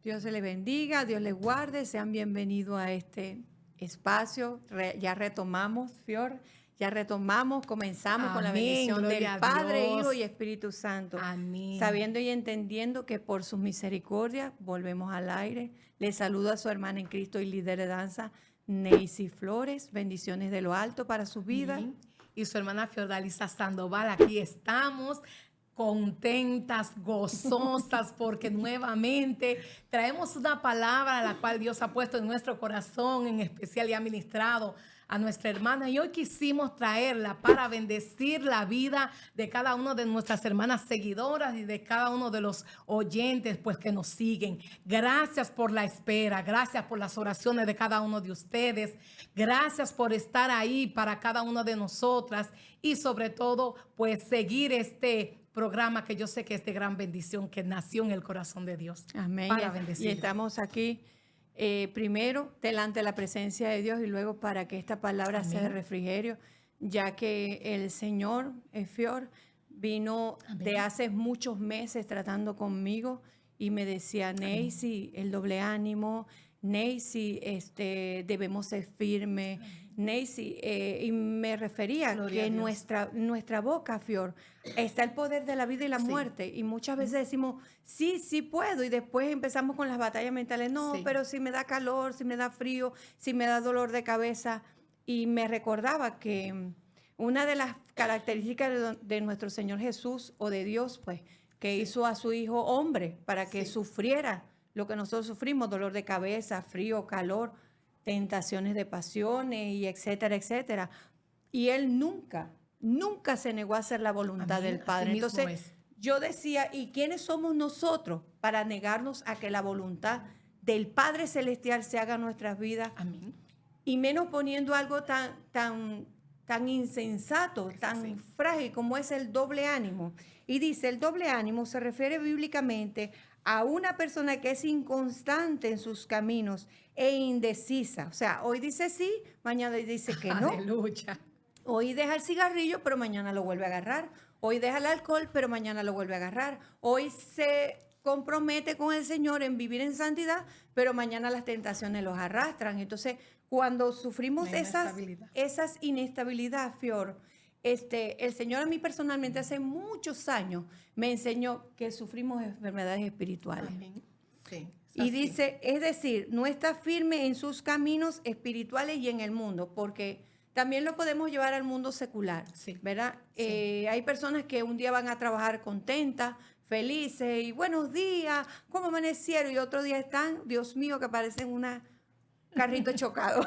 Dios se les bendiga, Dios les guarde, sean bienvenidos a este espacio. Ya retomamos, Fior, comenzamos con la Amén, bendición del gloria a Padre, Dios. Hijo y Espíritu Santo. Amén. Sabiendo y entendiendo que por sus misericordias volvemos al aire. Les saludo a su hermana en Cristo y líder de danza, Neisy Flores. Bendiciones de lo alto para su vida. Amén. Y su hermana Fiordalisa Sandoval, aquí estamos contentas, gozosas, porque nuevamente traemos una palabra a la cual Dios ha puesto en nuestro corazón, en especial y ha ministrado a nuestra hermana. Y hoy quisimos traerla para bendecir la vida de cada una de nuestras hermanas seguidoras y de cada uno de los oyentes pues que nos siguen. Gracias por la espera, gracias por las oraciones de cada uno de ustedes, gracias por estar ahí para cada una de nosotras y sobre todo pues seguir este programa que yo sé que es de gran bendición, que nació en el corazón de Dios. Amén. Para bendecir. Y estamos aquí primero delante de la presencia de Dios y luego para que esta palabra Amén. sea de refrigerio, ya que el Señor, Fior, vino Amén. de hace muchos meses tratando conmigo y me decía, Neisy, el doble ánimo, Neisy, debemos ser firmes, Neisy, y me refería Gloria a que Dios. nuestra boca, Fior, está el poder de la vida y la Sí. muerte. Y muchas veces decimos, sí, sí puedo. Y después empezamos con las batallas mentales. No, Sí. pero si me da calor, si me da frío, si me da dolor de cabeza. Y me recordaba que una de las características de nuestro Señor Jesús o de Dios, pues, que Sí. hizo a su Hijo hombre para que Sí. sufriera lo que nosotros sufrimos, dolor de cabeza, frío, calor, tentaciones de pasiones y etcétera, etcétera. Y Él nunca se negó a hacer la voluntad Amén. del Padre. Así mismo Entonces, es. yo decía, ¿y quiénes somos nosotros para negarnos a que la voluntad del Padre Celestial se haga en nuestras vidas? Amén. Y menos poniendo algo tan insensato, tan Sí. frágil como es el doble ánimo. Y dice, el doble ánimo se refiere bíblicamente a una persona que es inconstante en sus caminos e indecisa. O sea, hoy dice sí, mañana dice que no. Aleluya. Hoy deja el cigarrillo, pero mañana lo vuelve a agarrar. Hoy deja el alcohol, pero mañana lo vuelve a agarrar. Hoy se compromete con el Señor en vivir en santidad, pero mañana las tentaciones los arrastran. Entonces, cuando sufrimos Una inestabilidad. esas inestabilidades, Fior, el Señor a mí personalmente hace muchos años me enseñó que sufrimos enfermedades espirituales. Amén. Sí. es Y así. dice, es decir, no está firme en sus caminos espirituales y en el mundo, porque también lo podemos llevar al mundo secular, Sí. ¿verdad? Sí. Hay personas que un día van a trabajar contentas, felices, y buenos días, ¿cómo amanecieron? Y otro día están, Dios mío, que parecen una carrito chocado,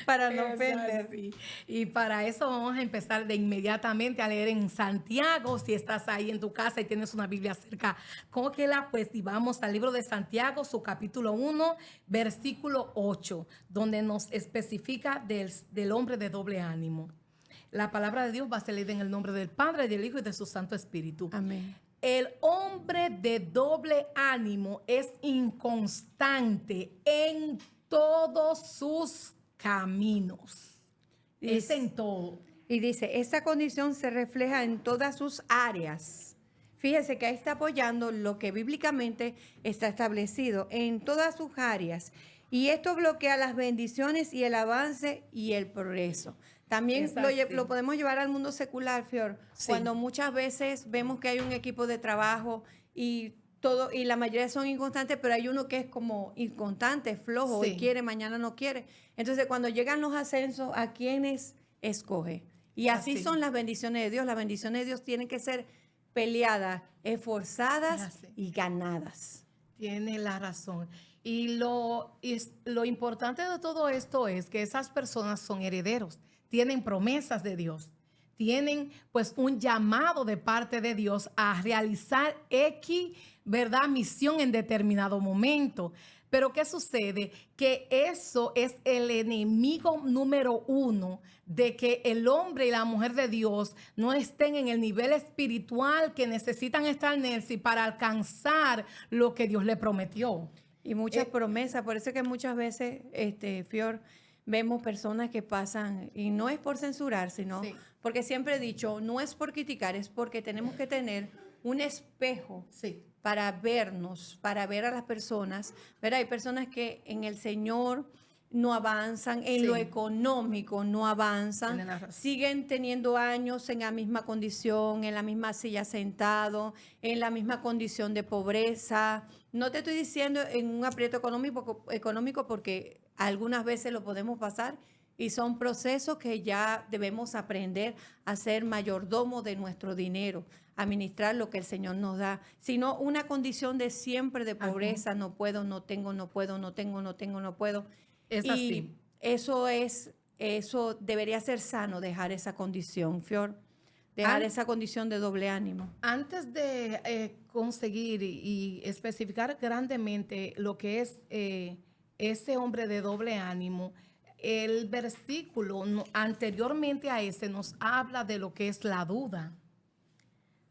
para no Es ofender. así. Y para eso vamos a empezar de inmediatamente a leer en Santiago. Si estás ahí en tu casa y tienes una Biblia cerca, cógela, pues, y vamos al libro de Santiago, su capítulo 1, versículo 8, donde nos especifica del hombre de doble ánimo. La palabra de Dios va a ser leída en el nombre del Padre, del Hijo y de su Santo Espíritu. Amén. El hombre de doble ánimo es inconstante en todos sus caminos. Es en todo. Y dice, esta condición se refleja en todas sus áreas. Fíjese que ahí está apoyando lo que bíblicamente está establecido en todas sus áreas. Y esto bloquea las bendiciones y el avance y el progreso. También Es así. lo podemos llevar al mundo secular, Fior, Sí. cuando muchas veces vemos que hay un equipo de trabajo y la mayoría son inconstantes, pero hay uno que es como inconstante, flojo, Sí. hoy quiere, mañana no quiere. Entonces, cuando llegan los ascensos, ¿a quiénes escoge? Y así Así. son las bendiciones de Dios. Las bendiciones de Dios tienen que ser peleadas, esforzadas Así. y ganadas. Tiene la razón. Y lo importante de todo esto es que esas personas son herederos, tienen promesas de Dios, tienen pues un llamado de parte de Dios a realizar X, ¿verdad? Misión en determinado momento. Pero ¿qué sucede? Que eso es el enemigo número uno de que el hombre y la mujer de Dios no estén en el nivel espiritual que necesitan estar, Nelcy, para alcanzar lo que Dios le prometió. Y muchas promesas, por eso es que muchas veces, Fior, vemos personas que pasan, y no es por censurar, sino Sí. porque siempre he dicho, no es por criticar, es porque tenemos que tener un espejo Sí. para vernos, para ver a las personas. ¿Verdad? Hay personas que en el Señor no avanzan, en Sí. lo económico no avanzan, Tiene la razón. siguen teniendo años en la misma condición, en la misma silla sentado, en la misma condición de pobreza. No te estoy diciendo en un aprieto económico porque algunas veces lo podemos pasar y son procesos que ya debemos aprender a ser mayordomo de nuestro dinero, administrar lo que el Señor nos da, sino una condición de siempre de pobreza, no puedo, no tengo, no puedo, no tengo, no tengo, no puedo. Es Y así. eso debería ser sano, dejar esa condición, Fior, dejar esa condición de doble ánimo. Antes de conseguir y especificar grandemente lo que es ese hombre de doble ánimo, el versículo anteriormente a ese nos habla de lo que es la duda,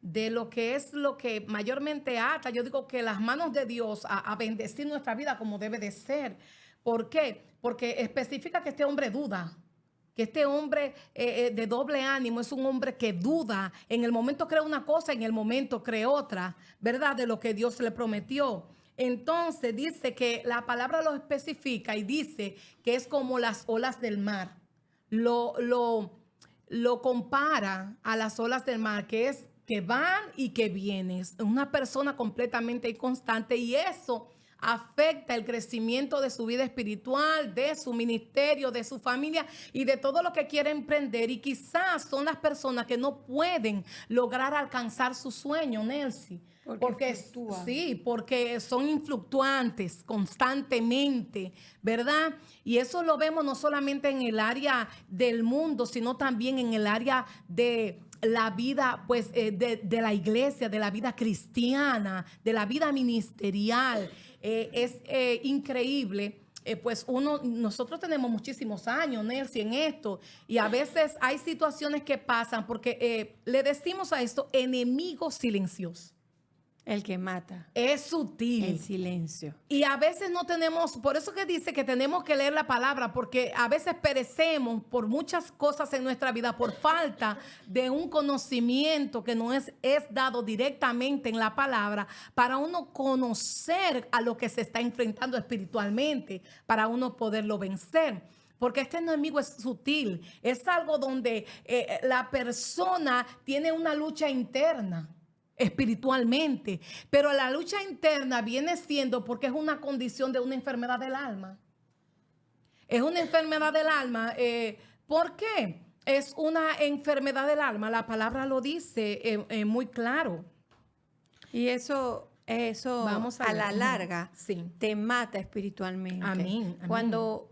de lo que es lo que mayormente ata. Yo digo que las manos de Dios a bendecir nuestra vida como debe de ser. ¿Por qué? Porque especifica que este hombre duda. Que este hombre de doble ánimo es un hombre que duda. En el momento cree una cosa, en el momento cree otra, ¿verdad? De lo que Dios le prometió. Entonces dice que la palabra lo especifica y dice que es como las olas del mar. Lo compara a las olas del mar, que es que van y que vienen. Es una persona completamente inconstante y eso afecta el crecimiento de su vida espiritual, de su ministerio, de su familia y de todo lo que quiere emprender. Y quizás son las personas que no pueden lograr alcanzar su sueño, Nelcy. Porque fluctúan. sí, porque son influctuantes constantemente, ¿verdad? Y eso lo vemos no solamente en el área del mundo, sino también en el área de la vida, pues, de la iglesia, de la vida cristiana, de la vida ministerial. Es increíble. Pues nosotros tenemos muchísimos años, Nelcy, en esto, y a veces hay situaciones que pasan porque le decimos a esto enemigo silencioso. El que mata, Es sutil. el silencio. Y a veces no tenemos, por eso que dice que tenemos que leer la palabra, porque a veces perecemos por muchas cosas en nuestra vida, por falta de un conocimiento que no es dado directamente en la palabra, para uno conocer a lo que se está enfrentando espiritualmente, para uno poderlo vencer. Porque este enemigo es sutil, es algo donde la persona tiene una lucha interna espiritualmente, pero la lucha interna viene siendo porque es una condición de una enfermedad del alma. Es una enfermedad del alma. ¿Por qué? Es una enfermedad del alma. La palabra lo dice muy claro. Y eso Vamos a allá. la larga Sí. te mata espiritualmente. Amén, amén. Cuando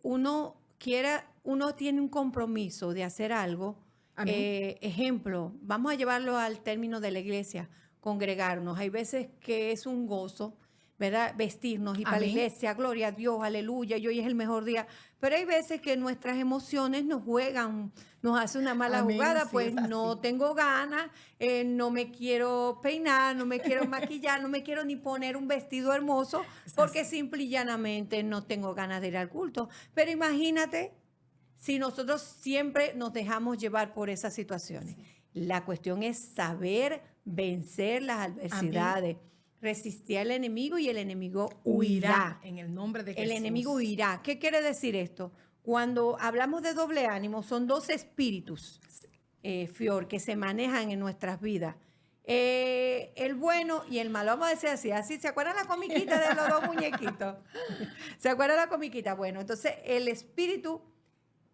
uno tiene un compromiso de hacer algo, ejemplo, vamos a llevarlo al término de la iglesia, congregarnos. Hay veces que es un gozo, ¿verdad? Vestirnos y para la Amén. iglesia, gloria a Dios, aleluya, y hoy es el mejor día. Pero hay veces que nuestras emociones nos juegan, nos hace una mala Amén, jugada, sí, pues es así. no tengo ganas, no me quiero peinar, no me quiero maquillar, no me quiero ni poner un vestido hermoso, Es porque así. simple y llanamente no tengo ganas de ir al culto. Pero imagínate si nosotros siempre nos dejamos llevar por esas situaciones. La cuestión es saber vencer las adversidades, resistir al enemigo y el enemigo huirá. En el nombre de El Jesús. enemigo huirá. ¿Qué quiere decir esto? Cuando hablamos de doble ánimo, son dos espíritus, Fior, que se manejan en nuestras vidas. El bueno y el malo, vamos a decir así. ¿Se acuerdan la comiquita de los dos muñequitos? ¿Se acuerdan la comiquita? Bueno, entonces el espíritu,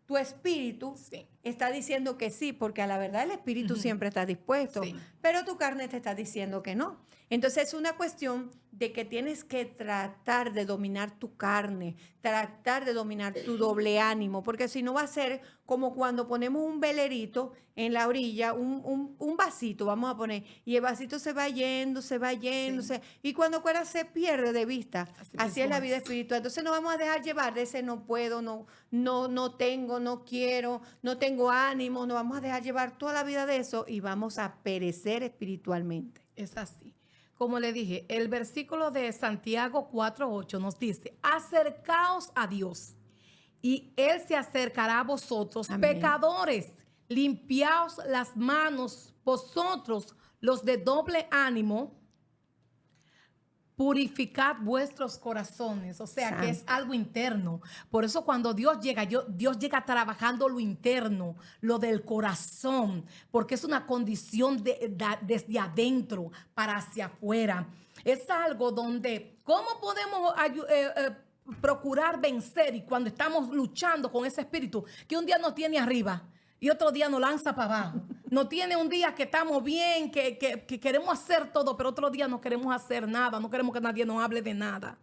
tu espíritu Sí. está diciendo que sí, porque a la verdad el espíritu siempre está dispuesto, Sí. pero tu carne te está diciendo que no. Entonces es una cuestión de que tienes que tratar de dominar tu carne, tratar de dominar tu doble ánimo, porque si no va a ser como cuando ponemos un velerito en la orilla, un vasito, vamos a poner, y el vasito se va yendo, Sí. y cuando fuera se pierde de vista. Así es la mismo vida es. espiritual. Entonces no vamos a dejar llevar de ese no puedo, no tengo, no quiero, no tengo ánimo, no vamos a dejar llevar toda la vida de eso y vamos a perecer espiritualmente. Es así. Como le dije, el versículo de Santiago 4:8 nos dice, acercaos a Dios y Él se acercará a vosotros, Amén. pecadores, limpiaos las manos vosotros los de doble ánimo, purificad vuestros corazones, o sea, que es algo interno. Por eso cuando Dios llega, Dios llega trabajando lo interno, lo del corazón, porque es una condición desde adentro para hacia afuera. Es algo donde, ¿cómo podemos procurar vencer? Y cuando estamos luchando con ese espíritu, que un día nos tiene arriba y otro día nos lanza para abajo. No tiene un día que estamos bien, que queremos hacer todo, pero otro día no queremos hacer nada, no queremos que nadie nos hable de nada.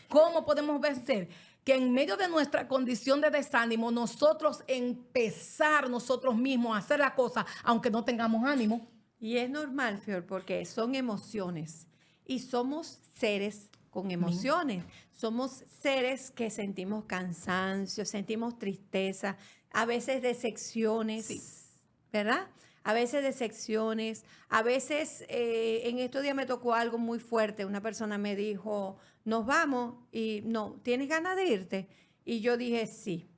¿Cómo podemos vencer? Que en medio de nuestra condición de desánimo, nosotros empezar nosotros mismos a hacer la cosa, aunque no tengamos ánimo. Y es normal, Fior, porque son emociones y somos seres con emociones. Somos seres que sentimos cansancio, sentimos tristeza, a veces decepciones, ¿verdad? A veces decepciones, a veces en estos días me tocó algo muy fuerte. Una persona me dijo, nos vamos y no, ¿tienes ganas de irte? Y yo dije, sí,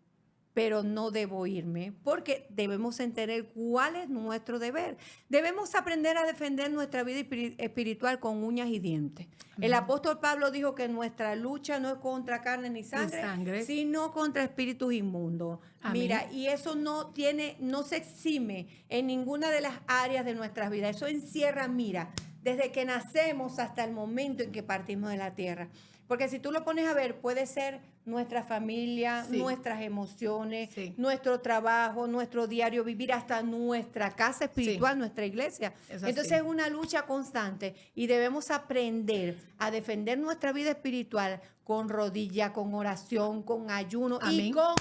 pero no debo irme porque debemos entender cuál es nuestro deber. Debemos aprender a defender nuestra vida espiritual con uñas y dientes. El apóstol Pablo dijo que nuestra lucha no es contra carne ni sangre, sino contra espíritus inmundos. Amén. Mira, y eso no se exime en ninguna de las áreas de nuestras vidas. Eso encierra, mira, desde que nacemos hasta el momento en que partimos de la tierra. Porque si tú lo pones a ver, puede ser nuestra familia, nuestras emociones, nuestro trabajo, nuestro diario vivir, hasta nuestra casa espiritual, nuestra iglesia. Entonces es una lucha constante y debemos aprender a defender nuestra vida espiritual con rodilla, con oración, con ayuno. Amén. Y con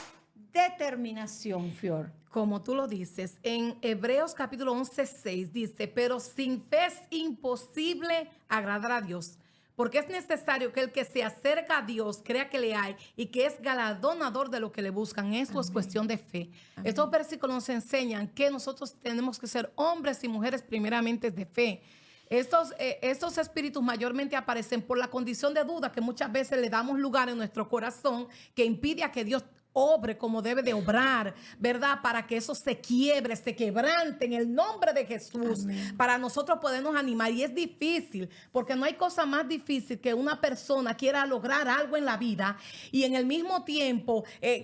determinación, Fior. Como tú lo dices, en Hebreos capítulo 11:6 dice, pero sin fe es imposible agradar a Dios. Porque es necesario que el que se acerca a Dios crea que le hay y que es galardonador de lo que le buscan. Esto es cuestión de fe. Amén. Estos versículos nos enseñan que nosotros tenemos que ser hombres y mujeres primeramente de fe. Estos espíritus mayormente aparecen por la condición de duda que muchas veces le damos lugar en nuestro corazón que impide a que Dios obre como debe de obrar, ¿verdad? Para que eso se quiebre, se quebrante en el nombre de Jesús. Amén. Para nosotros podernos animar. Y es difícil, porque no hay cosa más difícil que una persona quiera lograr algo en la vida y en el mismo tiempo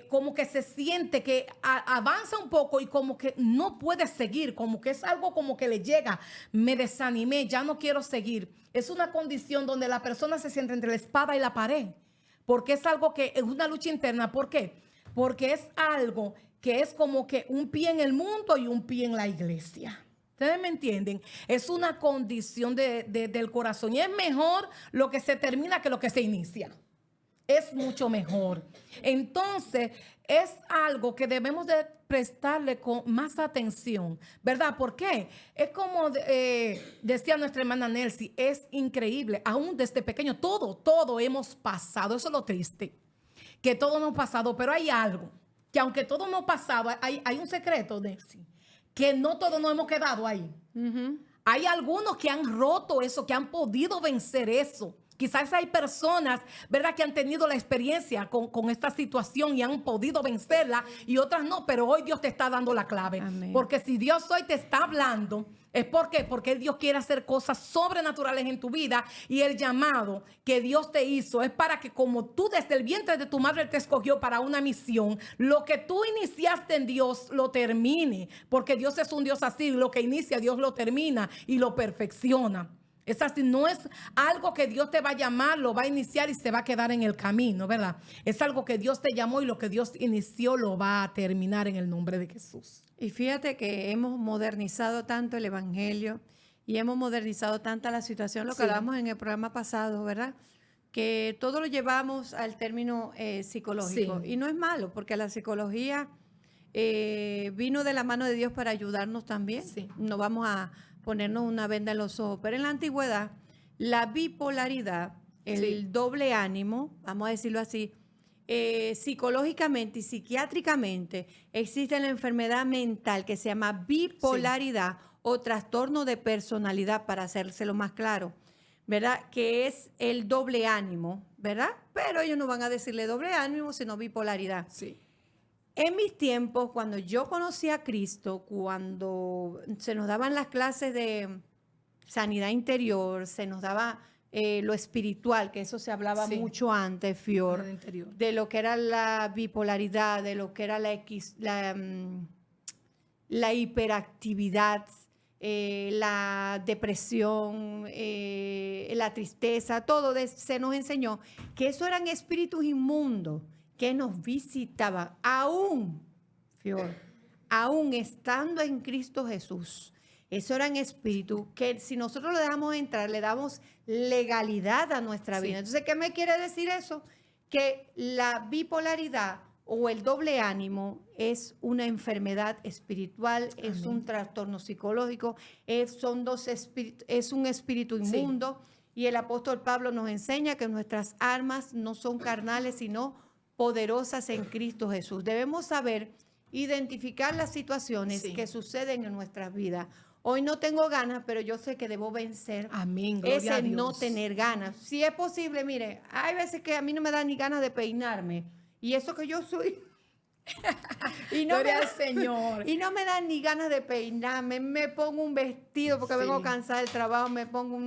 como que se siente que avanza un poco y como que no puede seguir, como que es algo como que le llega, me desanimé, ya no quiero seguir. Es una condición donde la persona se siente entre la espada y la pared, porque es algo que es una lucha interna. ¿Por qué? Porque es algo que es como que un pie en el mundo y un pie en la iglesia. ¿Ustedes me entienden? Es una condición del corazón. Y es mejor lo que se termina que lo que se inicia. Es mucho mejor. Entonces, es algo que debemos de prestarle con más atención, ¿verdad? ¿Por qué? Es como decía nuestra hermana Nelcy, es increíble. Aún desde pequeño, todo hemos pasado. Eso es lo triste. Que todo hemos pasado, pero hay algo, que aunque todo hemos pasado, hay un secreto, Nelcy, que no todos nos hemos quedado ahí. Hay algunos que han roto eso, que han podido vencer eso. Quizás hay personas, ¿verdad?, que han tenido la experiencia con esta situación y han podido vencerla y otras no, pero hoy Dios te está dando la clave. Amén. Porque si Dios hoy te está hablando, ¿es por qué? Porque Dios quiere hacer cosas sobrenaturales en tu vida y el llamado que Dios te hizo es para que como tú desde el vientre de tu madre te escogió para una misión, lo que tú iniciaste en Dios lo termine, porque Dios es un Dios así, lo que inicia Dios lo termina y lo perfecciona. Es así, no es algo que Dios te va a llamar, lo va a iniciar y se va a quedar en el camino, ¿verdad? Es algo que Dios te llamó y lo que Dios inició lo va a terminar en el nombre de Jesús. Y fíjate que hemos modernizado tanto el evangelio y hemos modernizado tanta la situación, lo que hablamos en el programa pasado, ¿verdad? Que todo lo llevamos al término psicológico. Y no es malo, porque la psicología vino de la mano de Dios para ayudarnos también. No vamos a ponernos una venda en los ojos. Pero en la antigüedad, la bipolaridad, el doble ánimo, vamos a decirlo así, psicológicamente y psiquiátricamente existe la enfermedad mental que se llama bipolaridad o trastorno de personalidad, para hacérselo más claro, ¿verdad? Que es el doble ánimo, ¿verdad? Pero ellos no van a decirle doble ánimo, sino bipolaridad. Sí. En mis tiempos, cuando yo conocí a Cristo, cuando se nos daban las clases de sanidad interior, se nos daba lo espiritual, que eso se hablaba Sí. mucho antes, Fior, Sanidad interior. de lo que era la bipolaridad, de lo que era la hiperactividad, la depresión, la tristeza, se nos enseñó que eso eran espíritus inmundos que nos visitaban, aún, Fior, aún estando en Cristo Jesús. Eso eran espíritus que si nosotros le dejamos entrar, le damos legalidad a nuestra vida. Entonces, ¿qué me quiere decir eso? Que la bipolaridad o el doble ánimo es una enfermedad espiritual, es un trastorno psicológico, es un espíritu inmundo. Y el apóstol Pablo nos enseña que nuestras armas no son carnales, sino poderosas en Cristo Jesús. Debemos saber identificar las situaciones que suceden en nuestras vidas. Hoy no tengo ganas, pero yo sé que debo vencer. Amén, gloria a Ese Dios. no tener ganas. Si es posible, mire, hay veces que a mí no me da ni ganas de peinarme. Y eso que yo soy. Y no Gloria me al da- Señor. Y no me dan ni ganas de peinarme. Me pongo un vestido porque Sí. vengo cansada del trabajo. Me pongo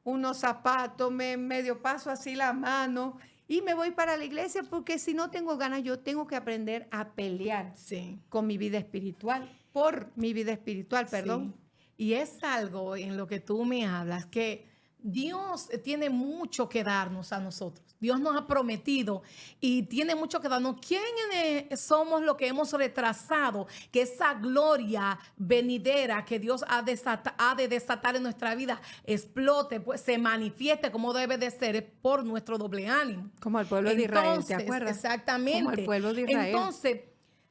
unos zapatos, me medio paso así la mano. Y me voy para la iglesia porque si no tengo ganas, yo tengo que aprender a pelear Sí. con mi vida espiritual. Por mi vida espiritual, perdón. Sí. Y es algo en lo que tú me hablas, que Dios tiene mucho que darnos a nosotros. Dios nos ha prometido y tiene mucho que darnos. ¿Quiénes somos los que hemos retrasado que esa gloria venidera que Dios ha de desatar en nuestra vida explote, pues se manifieste como debe de ser? Es por nuestro doble ánimo. Como el pueblo de Israel, ¿te Entonces, acuerdas? Exactamente. Como el pueblo de Israel. Entonces,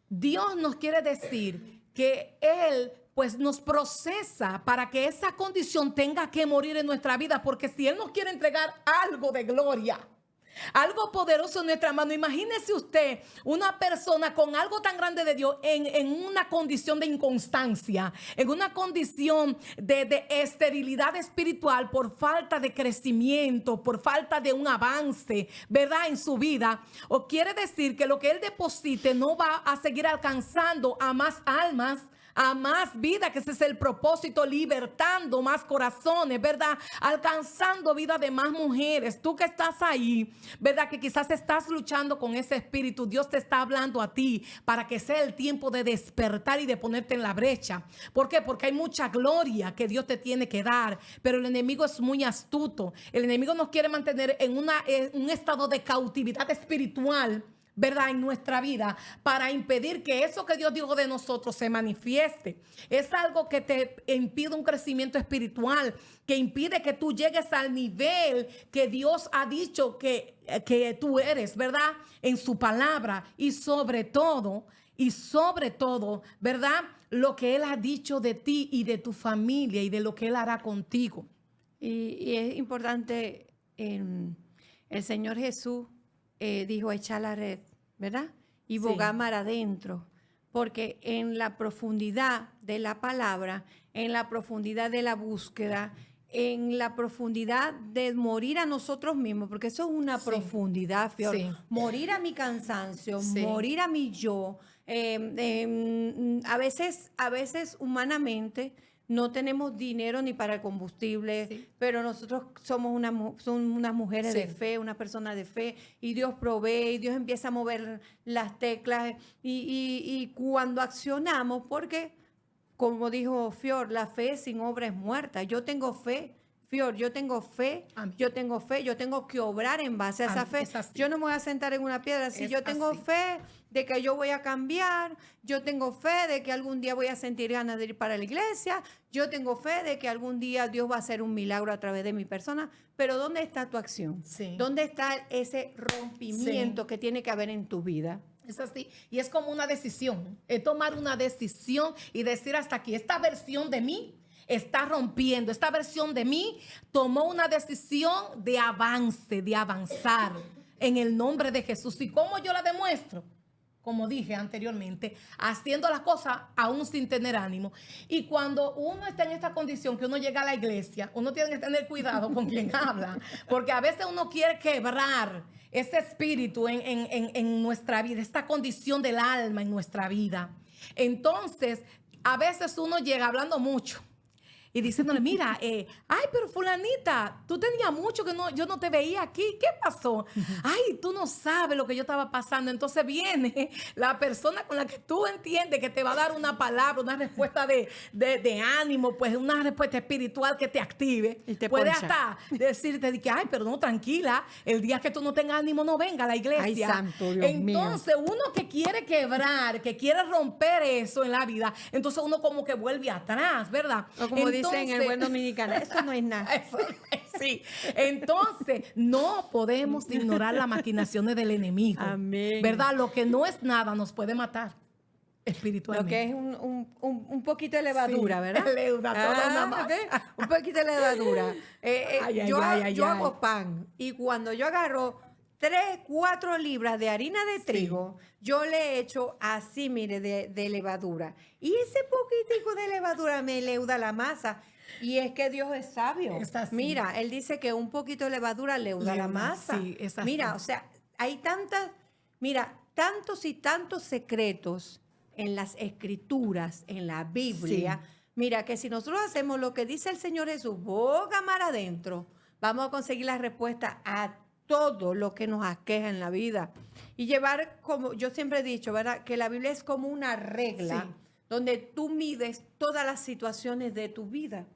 Dios nos quiere decir que Él pues nos procesa para que esa condición tenga que morir en nuestra vida, porque si Él nos quiere entregar algo de gloria, algo poderoso en nuestra mano, imagínese usted una persona con algo tan grande de Dios en una condición de inconstancia, en una condición de esterilidad espiritual por falta de crecimiento, por falta de un avance, ¿verdad? En su vida. O quiere decir que lo que Él deposite no va a seguir alcanzando a más almas, a más vida, que ese es el propósito, libertando más corazones, ¿verdad? Alcanzando vida de más mujeres. Tú que estás ahí, ¿verdad? Que quizás estás luchando con ese espíritu. Dios te está hablando a ti para que sea el tiempo de despertar y de ponerte en la brecha. ¿Por qué? Porque hay mucha gloria que Dios te tiene que dar, pero el enemigo es muy astuto. El enemigo nos quiere mantener en un estado de cautividad espiritual, ¿verdad? En nuestra vida, para impedir que eso que Dios dijo de nosotros se manifieste. Es algo que te impide un crecimiento espiritual, que impide que tú llegues al nivel que Dios ha dicho que tú eres, ¿verdad? En su palabra y sobre todo, ¿verdad? Lo que Él ha dicho de ti y de tu familia y de lo que Él hará contigo. Y es importante, el Señor Jesús dijo echar la red, ¿verdad? Y Sí. bogar mar adentro, porque en la profundidad de la palabra, en la profundidad de la búsqueda, en la profundidad de morir a nosotros mismos, porque eso es una Sí. profundidad, Fior. Sí. Morir a mi cansancio, Sí. morir a mi yo. A veces humanamente no tenemos dinero ni para el combustible, Sí. pero nosotros somos son unas mujeres Sí. de fe, una persona de fe, y Dios provee, y Dios empieza a mover las teclas, y cuando accionamos, porque, como dijo Fior, la fe sin obra es muerta. Yo tengo fe, Fior, yo tengo fe, Amén. yo tengo que obrar en base a esa Amén, fe. es así. Yo no me voy a sentar en una piedra. Si Es yo tengo así. fe de que yo voy a cambiar, yo tengo fe de que algún día voy a sentir ganas de ir para la iglesia, yo tengo fe de que algún día Dios va a hacer un milagro a través de mi persona, pero ¿dónde está tu acción? Sí. ¿Dónde está ese rompimiento que tiene que haber en tu vida? Es así. Y es como una decisión. Es tomar una decisión y decir hasta aquí, esta versión de mí está rompiendo. Esta versión de mí tomó una decisión de avance, de avanzar en el nombre de Jesús. ¿Y cómo yo la demuestro? Como dije anteriormente, haciendo las cosas aún sin tener ánimo. Y cuando uno está en esta condición, que uno llega a la iglesia, uno tiene que tener cuidado con quien habla, porque a veces uno quiere quebrar ese espíritu en nuestra vida, esta condición del alma en nuestra vida. Entonces, a veces uno llega hablando mucho y diciéndole, mira, ay, pero fulanita, tú tenías mucho que yo no te veía aquí, ¿qué pasó? Ay, tú no sabes lo que yo estaba pasando. Entonces viene la persona con la que tú entiendes que te va a dar una palabra, una respuesta de ánimo, pues una respuesta espiritual que te active. Y te puede poncha. hasta decirte de que, ay, pero no, tranquila, el día que tú no tengas ánimo no venga a la iglesia. Ay, santo Dios mío. Entonces uno que quiere quebrar, que quiere romper eso en la vida, entonces uno como que vuelve atrás, ¿verdad? O como dicen en el buen dominicano, eso no es nada. Eso, sí. Entonces, no podemos ignorar las maquinaciones del enemigo. Amén. ¿Verdad? Lo que no es nada nos puede matar Lo espiritualmente. que es un poquito de levadura, Sí, ¿verdad? toda una masa. ¿Ves? Un poquito de levadura. Yo hago pan y cuando yo agarro 3, 4 libras de harina de trigo, yo le echo así, mire, de levadura. Y ese poquitico de levadura me leuda la masa. Y es que Dios es sabio. Es así. Mira, Él dice que un poquito de levadura leuda la masa. Sí, es así. Mira, o sea, hay tantos y tantos secretos en las escrituras, en la Biblia. Sí. Mira, que si nosotros hacemos lo que dice el Señor Jesús, boca mar adentro, vamos a conseguir la respuesta a todo lo que nos aqueja en la vida. Y llevar, como yo siempre he dicho, ¿verdad? Que la Biblia es como una regla Sí. donde tú mides todas las situaciones de tu vida.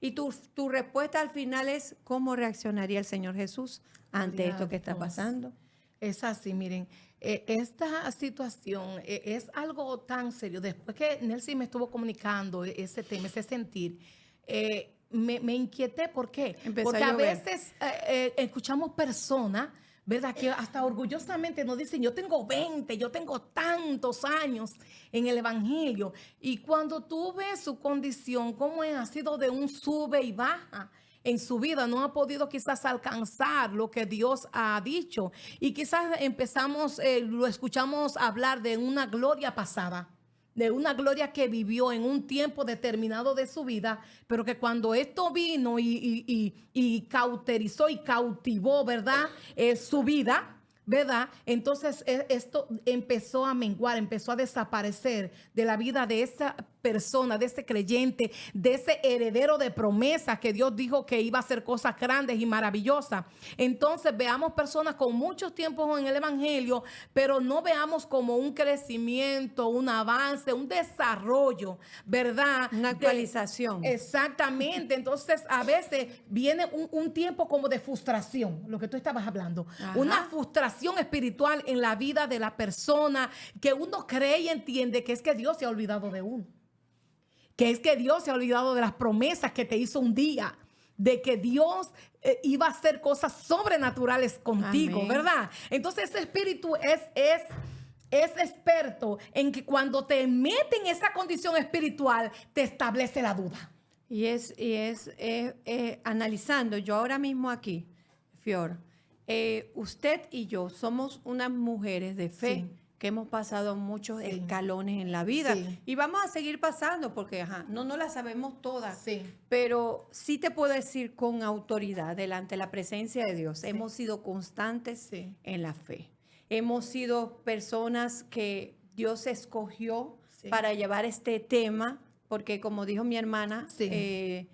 Y tu respuesta al final es cómo reaccionaría el Señor Jesús ante Gloria esto que a está Dios. pasando. Es así, miren, esta situación es algo tan serio. Después que Nelson me estuvo comunicando ese tema, ese sentir, me inquieté. ¿Por qué? Empezó Porque a a llover. veces escuchamos personas, ¿verdad? Que hasta orgullosamente nos dicen, yo tengo 20, yo tengo tantos años en el Evangelio. Y cuando tú ves su condición, cómo ha sido de un sube y baja en su vida, no ha podido quizás alcanzar lo que Dios ha dicho. Y quizás lo escuchamos hablar de una gloria pasada, de una gloria que vivió en un tiempo determinado de su vida, pero que cuando esto vino y cauterizó y cautivó, ¿verdad? Su vida, ¿verdad? Entonces esto empezó a menguar, empezó a desaparecer de la vida de esa persona, de ese creyente, de ese heredero de promesas que Dios dijo que iba a hacer cosas grandes y maravillosas. Entonces veamos personas con muchos tiempos en el Evangelio, pero no veamos como un crecimiento, un avance, un desarrollo, ¿verdad? Una actualización. Exactamente. Entonces a veces viene un tiempo como de frustración, lo que tú estabas hablando. Ajá. Una frustración espiritual en la vida de la persona que uno cree y entiende que es que Dios se ha olvidado de uno. Que es que Dios se ha olvidado de las promesas que te hizo un día, de que Dios iba a hacer cosas sobrenaturales contigo, Amén. ¿verdad? Entonces ese espíritu es experto en que cuando te mete en esa condición espiritual, te establece la duda. Y es analizando, yo ahora mismo aquí, Fior, usted y yo somos unas mujeres de fe. Sí. Que hemos pasado muchos Sí. escalones en la vida Sí. y vamos a seguir pasando porque no las sabemos todas, Sí. pero sí te puedo decir con autoridad delante de la presencia de Dios, hemos sido constantes Sí. en la fe, hemos sido personas que Dios escogió Sí. para llevar este tema, porque como dijo mi hermana, Sí.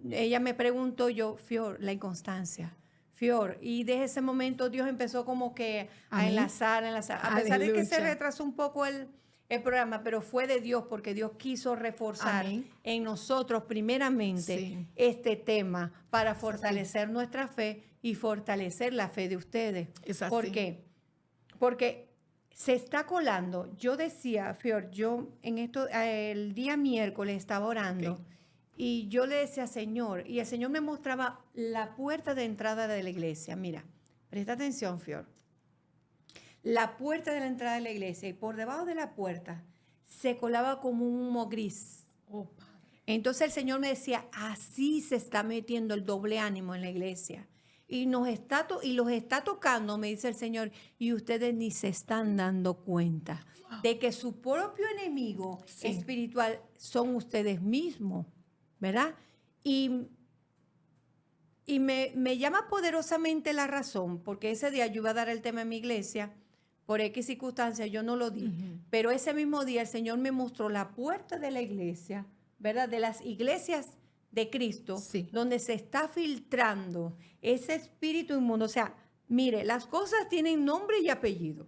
ella me preguntó, Fior, la inconstancia. Fior, y desde ese momento Dios empezó como que a Amén. enlazar. A pesar de que se Aleluya. retrasó un poco el programa, pero fue de Dios porque Dios quiso reforzar Amén. en nosotros primeramente Sí. este tema para fortalecer nuestra fe y fortalecer la fe de ustedes. Es así. ¿Por qué? Porque se está colando. Yo decía, Fior, yo en esto, el día miércoles estaba orando. Ok. Y yo le decía, Señor, y el Señor me mostraba la puerta de entrada de la iglesia. Mira, presta atención, Fior. La puerta de la entrada de la iglesia y por debajo de la puerta se colaba como un humo gris. Oh, Padre. Entonces el Señor me decía, así se está metiendo el doble ánimo en la iglesia. Y los está tocando, me dice el Señor, y ustedes ni se están dando cuenta de que su propio enemigo Sí. espiritual son ustedes mismos. ¿Verdad? Y me llama poderosamente la razón, porque ese día yo iba a dar el tema en mi iglesia, por X circunstancias yo no lo di, pero ese mismo día el Señor me mostró la puerta de la iglesia, ¿verdad? De las iglesias de Cristo, Sí. donde se está filtrando ese espíritu inmundo. O sea, mire, las cosas tienen nombre y apellido.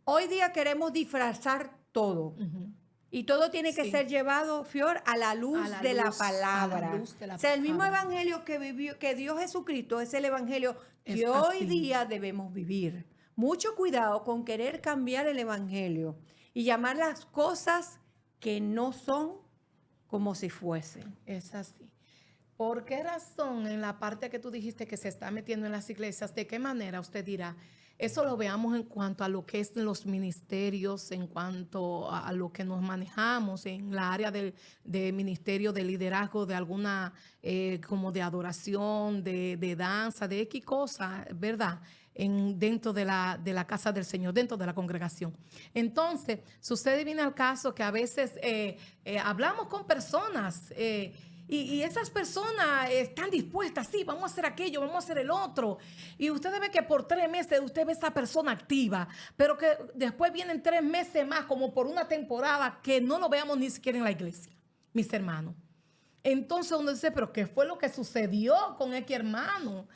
Hoy día queremos disfrazar todo. Ujú. Y todo tiene que Sí. ser llevado, Fior, a la luz A la de la luz, palabra. a la luz de la O sea, el mismo palabra. evangelio que vivió, que dio Jesucristo, es el evangelio que Es hoy así. día debemos vivir. Mucho cuidado con querer cambiar el evangelio y llamar las cosas que no son como si fuesen. Es así. ¿Por qué razón en la parte que tú dijiste que se está metiendo en las iglesias, de qué manera usted dirá? Eso lo veamos en cuanto a lo que es los ministerios, en cuanto a lo que nos manejamos en la área de ministerio de liderazgo, de alguna como de adoración, de danza, de X cosa, ¿verdad? Dentro de la casa del Señor, dentro de la congregación. Entonces, sucede bien al caso que a veces hablamos con personas y esas personas están dispuestas, sí, vamos a hacer aquello, vamos a hacer el otro. Y usted ve que por 3 meses usted ve a esa persona activa, pero que después vienen 3 meses más, como por una temporada, que no lo veamos ni siquiera en la iglesia, mis hermanos. Entonces uno dice, pero ¿qué fue lo que sucedió con X hermano?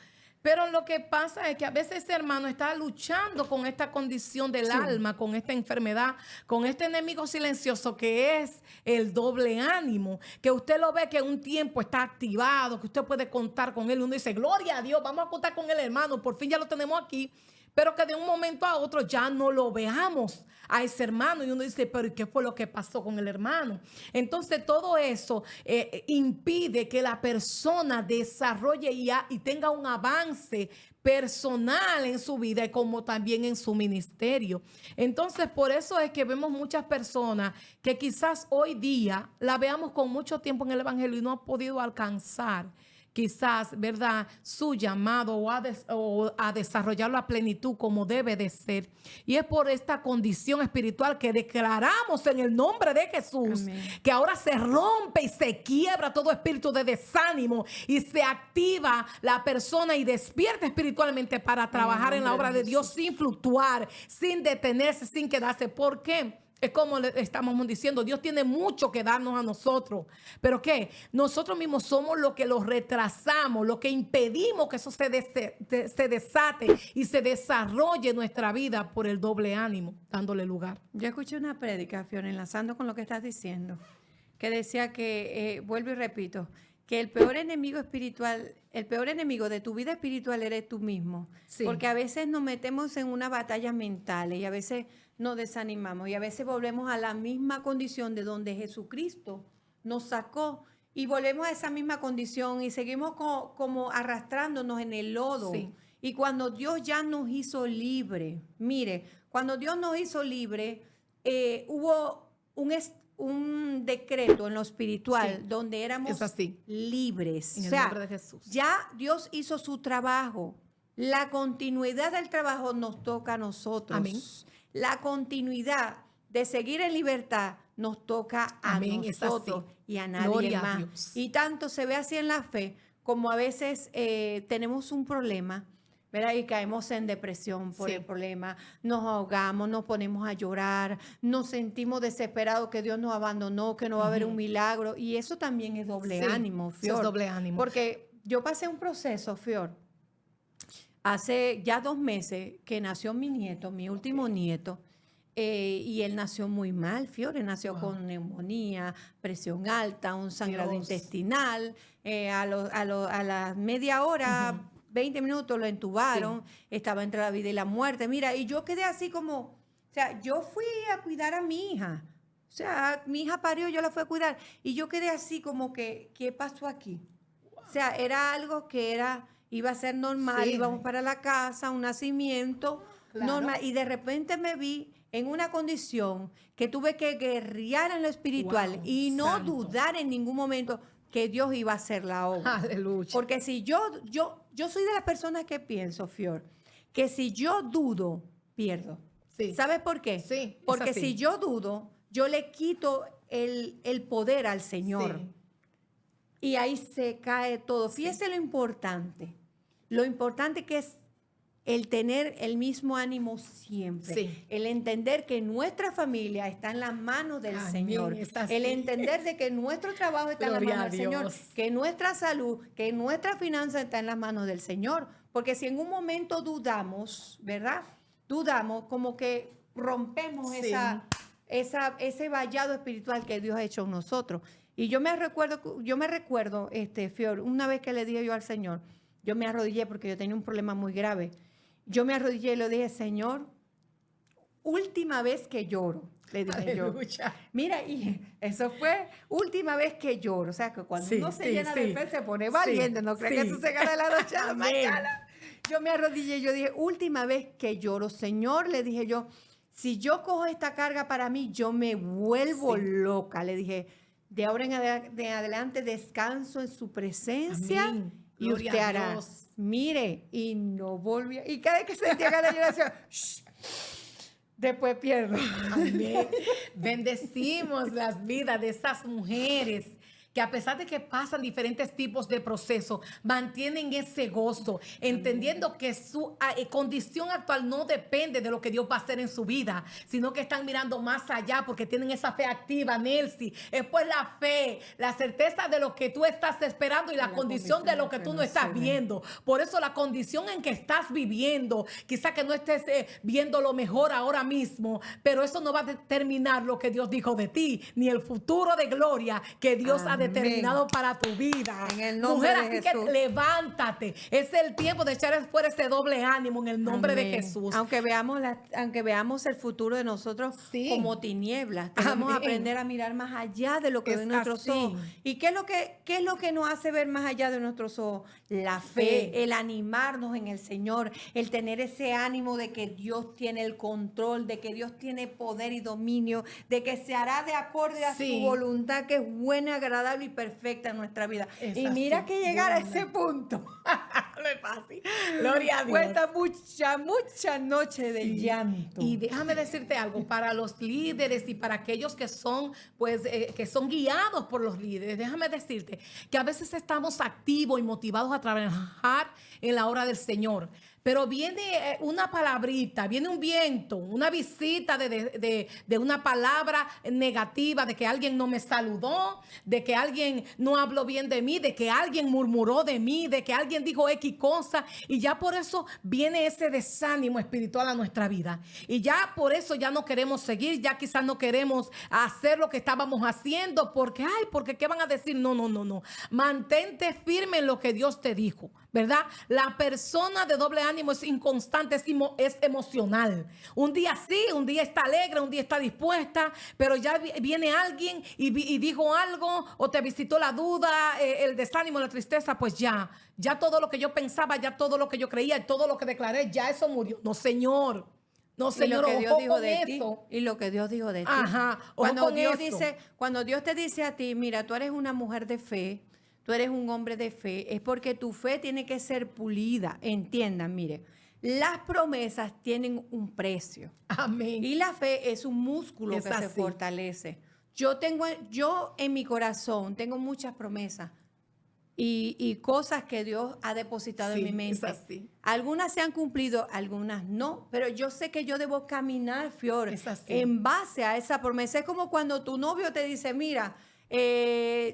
Pero lo que pasa es que a veces ese hermano está luchando con esta condición del alma, con esta enfermedad, con este enemigo silencioso que es el doble ánimo, que usted lo ve que en un tiempo está activado, que usted puede contar con él. Uno dice, gloria a Dios, vamos a contar con el hermano, por fin ya lo tenemos aquí. Pero que de un momento a otro ya no lo veamos a ese hermano. Y uno dice, pero ¿y qué fue lo que pasó con el hermano? Entonces todo eso impide que la persona desarrolle y tenga un avance personal en su vida y como también en su ministerio. Entonces por eso es que vemos muchas personas que quizás hoy día la veamos con mucho tiempo en el evangelio y no ha podido alcanzar quizás, ¿verdad?, su llamado o a desarrollarlo a plenitud como debe de ser. Y es por esta condición espiritual que declaramos en el nombre de Jesús, Amén, que ahora se rompe y se quiebra todo espíritu de desánimo y se activa la persona y despierta espiritualmente para trabajar en la obra de Dios sin fluctuar, sin detenerse, sin quedarse. ¿Por qué? Es como le estamos diciendo, Dios tiene mucho que darnos a nosotros. ¿Pero qué? Nosotros mismos somos los que los retrasamos, los que impedimos que eso se desate y se desarrolle en nuestra vida por el doble ánimo, dándole lugar. Yo escuché una prédica, Fiona, enlazando con lo que estás diciendo, que decía que, vuelvo y repito, que el peor enemigo espiritual, el peor enemigo de tu vida espiritual eres tú mismo. Sí. Porque a veces nos metemos en una batalla mental y a veces nos desanimamos y a veces volvemos a la misma condición de donde Jesucristo nos sacó y volvemos a esa misma condición y seguimos como arrastrándonos en el lodo. Sí. Y cuando Dios ya nos hizo libre, mire, cuando Dios nos hizo libre, hubo un decreto en lo espiritual Sí, donde éramos es así. libres. En el O sea, nombre de Jesús. ya Dios hizo su trabajo. La continuidad del trabajo nos toca a nosotros. Amén. La continuidad de seguir en libertad nos toca a Amén, es nosotros así. y a nadie Gloria a más. Dios. Y tanto se ve así en la fe como a veces tenemos un problema, ¿verdad? Y caemos en depresión por Sí. el problema, nos ahogamos, nos ponemos a llorar, nos sentimos desesperados que Dios nos abandonó, que no va a haber un milagro. Y eso también es doble Sí, ánimo, eso Fior. es doble ánimo. Porque yo pasé un proceso, Fior, hace ya 2 meses que nació mi nieto, mi último nieto. Y él nació muy mal, Fiore, nació Wow. con neumonía, presión alta, un sangrado Dios. intestinal. A la media hora, 20 minutos lo entubaron, estaba entre la vida y la muerte. Mira, y yo quedé así como, o sea, yo fui a cuidar a mi hija. O sea, mi hija parió, yo la fui a cuidar. Y yo quedé así como que, ¿qué pasó aquí? O sea, era algo que iba a ser normal, Sí. íbamos para la casa, un nacimiento Claro. normal. Y de repente me vi en una condición que tuve que guerrear en lo espiritual Wow, y no santo. dudar en ningún momento que Dios iba a hacer la obra. Aleluya. Porque si yo soy de las personas que pienso, Fior, que si yo dudo, pierdo. Sí. ¿Sabes por qué? Sí, es Porque así. si yo dudo, yo le quito el poder al Señor. Sí. Y ahí se cae todo. Sí. Fíjese lo importante que es el tener el mismo ánimo siempre. Sí. El entender que nuestra familia está en las manos del Amén, Señor. es así. El entender de que nuestro trabajo está en las Gloria manos del a Señor. Dios. Que nuestra salud, que nuestra finanza está en las manos del Señor. Porque si en un momento dudamos, ¿verdad? Dudamos, como que rompemos Sí. ese vallado espiritual que Dios ha hecho en nosotros. Y yo me recuerdo, Fior, una vez que le dije yo al Señor, yo me arrodillé porque yo tenía un problema muy grave. Yo me arrodillé y le dije, Señor, última vez que lloro, le dije yo. Aleluya. Mira, y eso fue última vez que lloro. O sea, que cuando Sí, uno se sí, llena de sí. fe, se pone valiente. Sí, No cree sí. que eso se gana de la noche a la Amén. mañana. Yo me arrodillé y yo dije, última vez que lloro, Señor, le dije yo, si yo cojo esta carga para mí, yo me vuelvo Sí. loca. Le dije, de ahora de adelante descanso en su presencia. Amén. Y Gloria usted a hará. Dios. Mire, y no volvió. Y cada vez que sentía ganas de llorar, decía, "Shh". Después pierdo. Amén. Bendecimos las vidas de esas mujeres que a pesar de que pasan diferentes tipos de procesos, mantienen ese gozo, entendiendo que su condición actual no depende de lo que Dios va a hacer en su vida, sino que están mirando más allá porque tienen esa fe activa, Nelcy. Es pues la fe, la certeza de lo que tú estás esperando y la condición de lo que tú no estás viendo. Por eso la condición en que estás viviendo, quizá que no estés viendo lo mejor ahora mismo, pero eso no va a determinar lo que Dios dijo de ti, ni el futuro de gloria que Dios ha determinado para tu vida. En el nombre Mujer, de así Jesús. que levántate. Es el tiempo de echar fuera ese doble ánimo en el nombre de Amén. Jesús. Aunque veamos el futuro de nosotros Sí. como tinieblas, debemos Amén. aprender a mirar más allá de lo que Es ven nuestros así. ojos. ¿Y qué es lo que nos hace ver más allá de nuestros ojos? La fe, Fe. el animarnos en el Señor, el tener ese ánimo de que Dios tiene el control, de que Dios tiene poder y dominio, de que se hará de acorde a Sí. su voluntad, que es buena, agradable y perfecta en nuestra vida. Es Y mira así. que llegar a Buena. ese punto. No es fácil. Gloria a Dios. Cuesta mucha noche de Sí. llanto. Y déjame decirte algo, para los líderes y para aquellos que son, pues, que son guiados por los líderes, déjame decirte que a veces estamos activos y motivados a trabajar en la obra del Señor. Pero viene una palabrita, viene un viento, una visita de una palabra negativa, de que alguien no me saludó, de que alguien no habló bien de mí, de que alguien murmuró de mí, de que alguien dijo X cosa. Y ya por eso viene ese desánimo espiritual a nuestra vida. Y ya por eso ya no queremos seguir, ya quizás no queremos hacer lo que estábamos haciendo, porque, porque ¿qué van a decir? No. Mantente firme en lo que Dios te dijo, ¿verdad? La persona de doble ánimo es inconstante, es emocional. Un día sí, un día está alegre, un día está dispuesta, pero ya viene alguien y dijo algo o te visitó la duda, el desánimo, la tristeza, pues ya todo lo que yo pensaba, ya todo lo que yo creía, todo lo que declaré, ya eso murió. No, Señor. No, Señor, y lo que Dios ojo dijo con de ti, eso. y lo que Dios dijo de ti. Ajá, ojo con eso. Cuando Dios te dice a ti, mira, tú eres una mujer de fe, tú eres un hombre de fe, es porque tu fe tiene que ser pulida. Entiendan, mire, las promesas tienen un precio. Amén. Y la fe es un músculo Es que se así. fortalece. Yo en mi corazón tengo muchas promesas y cosas que Dios ha depositado en Sí, mi mente. es así. Algunas se han cumplido, algunas no, pero yo sé que yo debo caminar, Fior, Es así. en base a esa promesa. Es como cuando tu novio te dice, mira,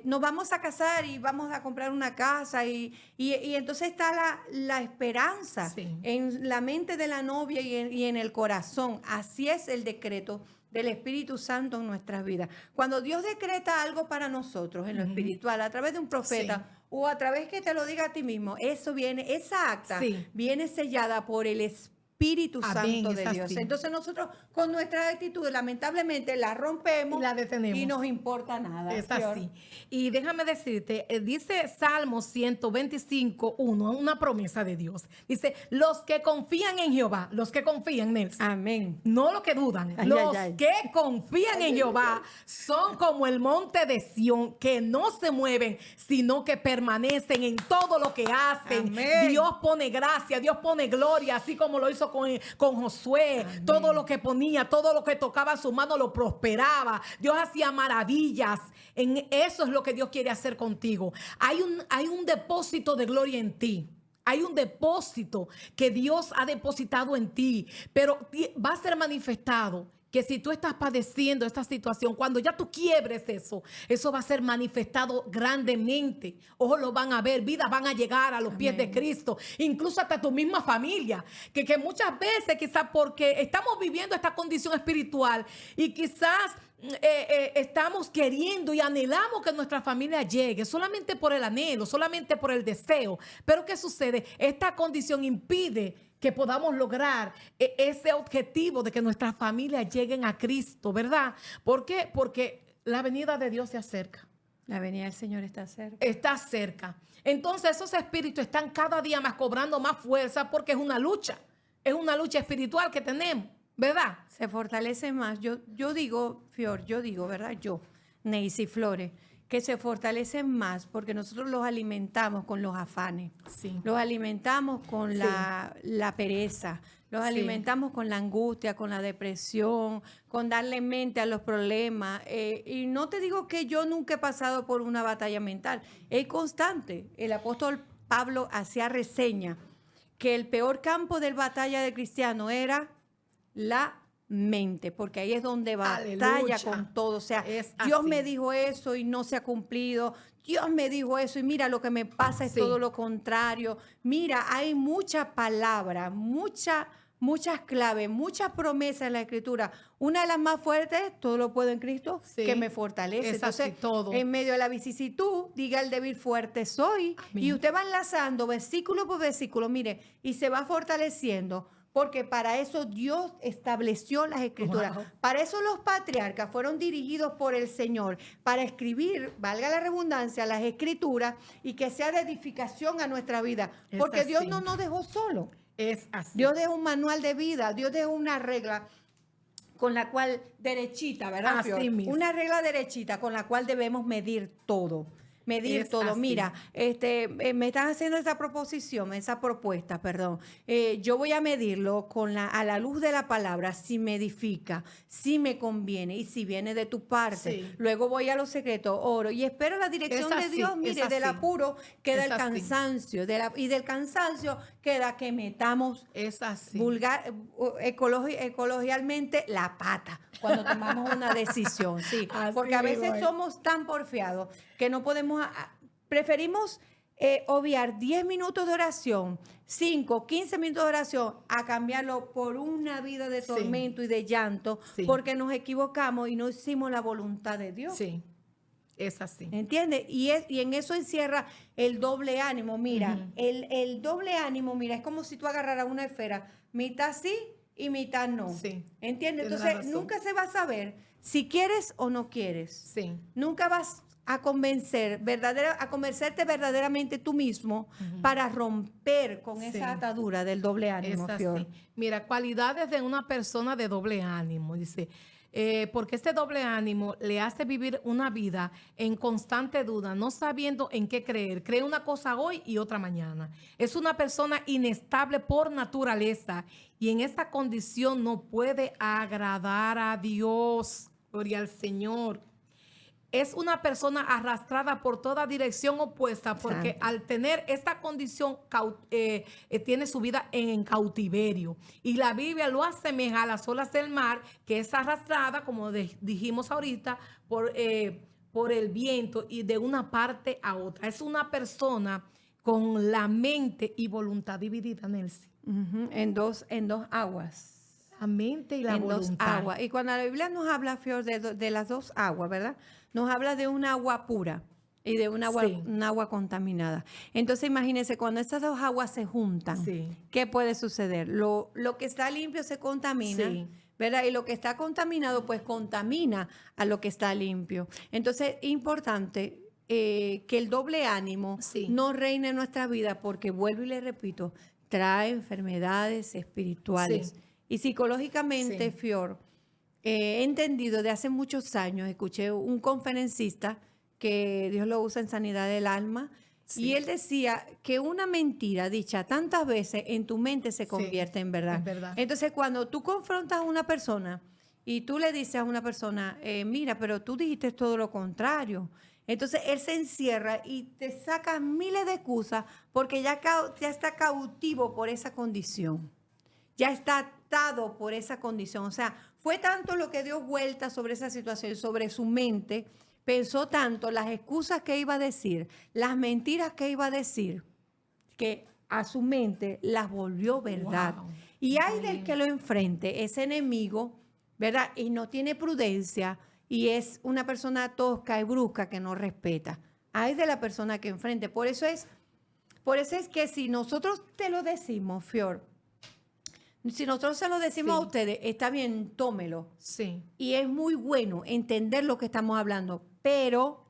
nos vamos a casar y vamos a comprar una casa y entonces está la esperanza Sí. en la mente de la novia y en el corazón. Así es el decreto del Espíritu Santo en nuestras vidas. Cuando Dios decreta algo para nosotros en lo espiritual, a través de un profeta o a través que te lo diga a ti mismo, esa acta Sí. viene sellada por el Espíritu Amén, Santo de es Dios. así. Entonces nosotros con nuestra actitud lamentablemente la rompemos Y la detenemos. y nos importa nada. Es Fior. así. Y déjame decirte, dice Salmo 125:1, una promesa de Dios. Dice, los que confían en Jehová, los que confían en él, Amén. no los que dudan, Ay, los ay, ay. que confían en Jehová son como el monte de Sión, que no se mueven, sino que permanecen en todo lo que hacen. Amén. Dios pone gracia, Dios pone gloria, así como lo hizo con Josué. Amén. Todo lo que ponía, todo lo que tocaba a su mano lo prosperaba. Dios hacía maravillas. En eso es lo que Dios quiere hacer contigo. Hay un depósito de gloria en ti. Hay un depósito que Dios ha depositado en ti, pero va a ser manifestado. Que si tú estás padeciendo esta situación, cuando ya tú quiebres eso, eso va a ser manifestado grandemente. Ojos lo van a ver, vidas van a llegar a los pies de Cristo, incluso hasta tu misma familia. Que muchas veces, quizás porque estamos viviendo esta condición espiritual y quizás estamos queriendo y anhelamos que nuestra familia llegue solamente por el anhelo, solamente por el deseo. Pero ¿qué sucede? Esta condición impide que podamos lograr ese objetivo de que nuestras familias lleguen a Cristo, ¿verdad? ¿Por qué? Porque la venida de Dios se acerca. La venida del Señor está cerca. Está cerca. Entonces esos espíritus están cada día más cobrando más fuerza porque es una lucha espiritual que tenemos, ¿verdad? Se fortalece más. Yo digo, Fior, ¿verdad? Neisy Flores, que se fortalecen más porque nosotros los alimentamos con los afanes, Sí. los alimentamos con Sí. la pereza, los Sí. alimentamos con la angustia, con la depresión, con darle mente a los problemas. Y no te digo que yo nunca he pasado por una batalla mental, es constante. El apóstol Pablo hacía reseña que el peor campo de batalla del cristiano era la mente, porque ahí es donde batalla Aleluya. con todo. O sea, Es Dios así. me dijo eso y no se ha cumplido. Dios me dijo eso y mira, lo que me pasa es Sí. todo lo contrario. Mira, hay mucha palabra, muchas claves, muchas promesas en la Escritura. Una de las más fuertes, todo lo puedo en Cristo, Sí. que me fortalece. Es así todo. En medio de la vicisitud, diga el débil fuerte soy. Amén. Y usted va enlazando versículo por versículo, mire, y se va fortaleciendo. Porque para eso Dios estableció las Escrituras. Wow. Para eso los patriarcas fueron dirigidos por el Señor, para escribir, valga la redundancia, las Escrituras y que sea de edificación a nuestra vida. Es Porque Dios así. no nos dejó solo. Es así. Dios dejó un manual de vida, Dios dejó una regla con la cual, derechita, ¿verdad, Así Fior? mismo. Una regla derechita con la cual debemos medir todo. Medir Es todo. así. Mira, me están haciendo esa propuesta, perdón. Yo voy a medirlo a la luz de la palabra, si me edifica, si me conviene y si viene de tu parte. Sí. Luego voy a los secretos, oro y espero la dirección Es de así, Dios. es Mire, así. del apuro queda Es el así. cansancio, y del cansancio queda que metamos Es así. ecológicamente la pata cuando tomamos una decisión, sí, Así porque a veces mismo es. somos tan porfiados que no podemos, preferimos obviar 10 minutos de oración, 5, 15 minutos de oración, a cambiarlo por una vida de Sí. tormento y de llanto, Sí. porque nos equivocamos y no hicimos la voluntad de Dios. Sí. Es así. ¿Entiendes? Y en eso encierra el doble ánimo. Mira, Ujú. el doble ánimo, mira, es como si tú agarraras una esfera, mitad sí y mitad no. Sí. ¿Entiendes? Tienes Entonces, razón. nunca se va a saber si quieres o no quieres. Sí. Nunca vas a convencerte verdaderamente tú mismo para romper con Sí. esa atadura del doble ánimo, Es Fior. así. Mira, cualidades de una persona de doble ánimo. Dice, porque este doble ánimo le hace vivir una vida en constante duda, no sabiendo en qué creer. Cree una cosa hoy y otra mañana. Es una persona inestable por naturaleza y en esta condición no puede agradar a Dios. Gloria al Señor. Es una persona arrastrada por toda dirección opuesta porque Santo. al tener esta condición tiene su vida en cautiverio. Y la Biblia lo asemeja a las olas del mar, que es arrastrada, como dijimos ahorita, por el viento y de una parte a otra. Es una persona con la mente y voluntad dividida, Nelcy. Ujú, en dos aguas. La mente y la En dos voluntad. aguas. Y cuando la Biblia nos habla, Fior, de las dos aguas, ¿verdad? Nos habla de un agua pura y de un Sí. agua contaminada. Entonces, imagínense, cuando estas dos aguas se juntan, Sí. ¿qué puede suceder? Lo que está limpio se contamina, Sí. ¿verdad? Y lo que está contaminado, pues contamina a lo que está limpio. Entonces, importante que el doble ánimo Sí. no reine en nuestra vida porque, vuelvo y le repito, trae enfermedades espirituales. Sí. Y psicológicamente, Sí. Fior, he entendido de hace muchos años, escuché un conferencista que Dios lo usa en sanidad del alma, Sí. y él decía que una mentira dicha tantas veces en tu mente se convierte en verdad. es verdad. Entonces, cuando tú confrontas a una persona y tú le dices a una persona, mira, pero tú dijiste todo lo contrario, Entonces él se encierra y te saca miles de excusas porque ya está cautivo por esa condición. Ya está atado por esa condición. O sea, fue tanto lo que dio vuelta sobre esa situación, sobre su mente, pensó tanto las excusas que iba a decir, las mentiras que iba a decir, que a su mente las volvió verdad. Wow. Y hay del que lo enfrente, ese enemigo, ¿verdad? Y no tiene prudencia y es una persona tosca y brusca que no respeta. Hay de la persona que enfrente. Por eso es que si nosotros te lo decimos, Fior, si nosotros se lo decimos a ustedes, está bien, tómelo. Sí. Y es muy bueno entender lo que estamos hablando, pero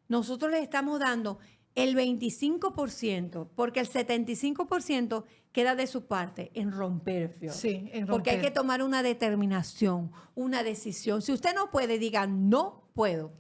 nosotros le estamos dando el 25%, porque el 75% queda de su parte en romper, Fior. Sí, en Porque hay romper. que tomar una determinación, una decisión. Si usted no puede, diga, no puedo.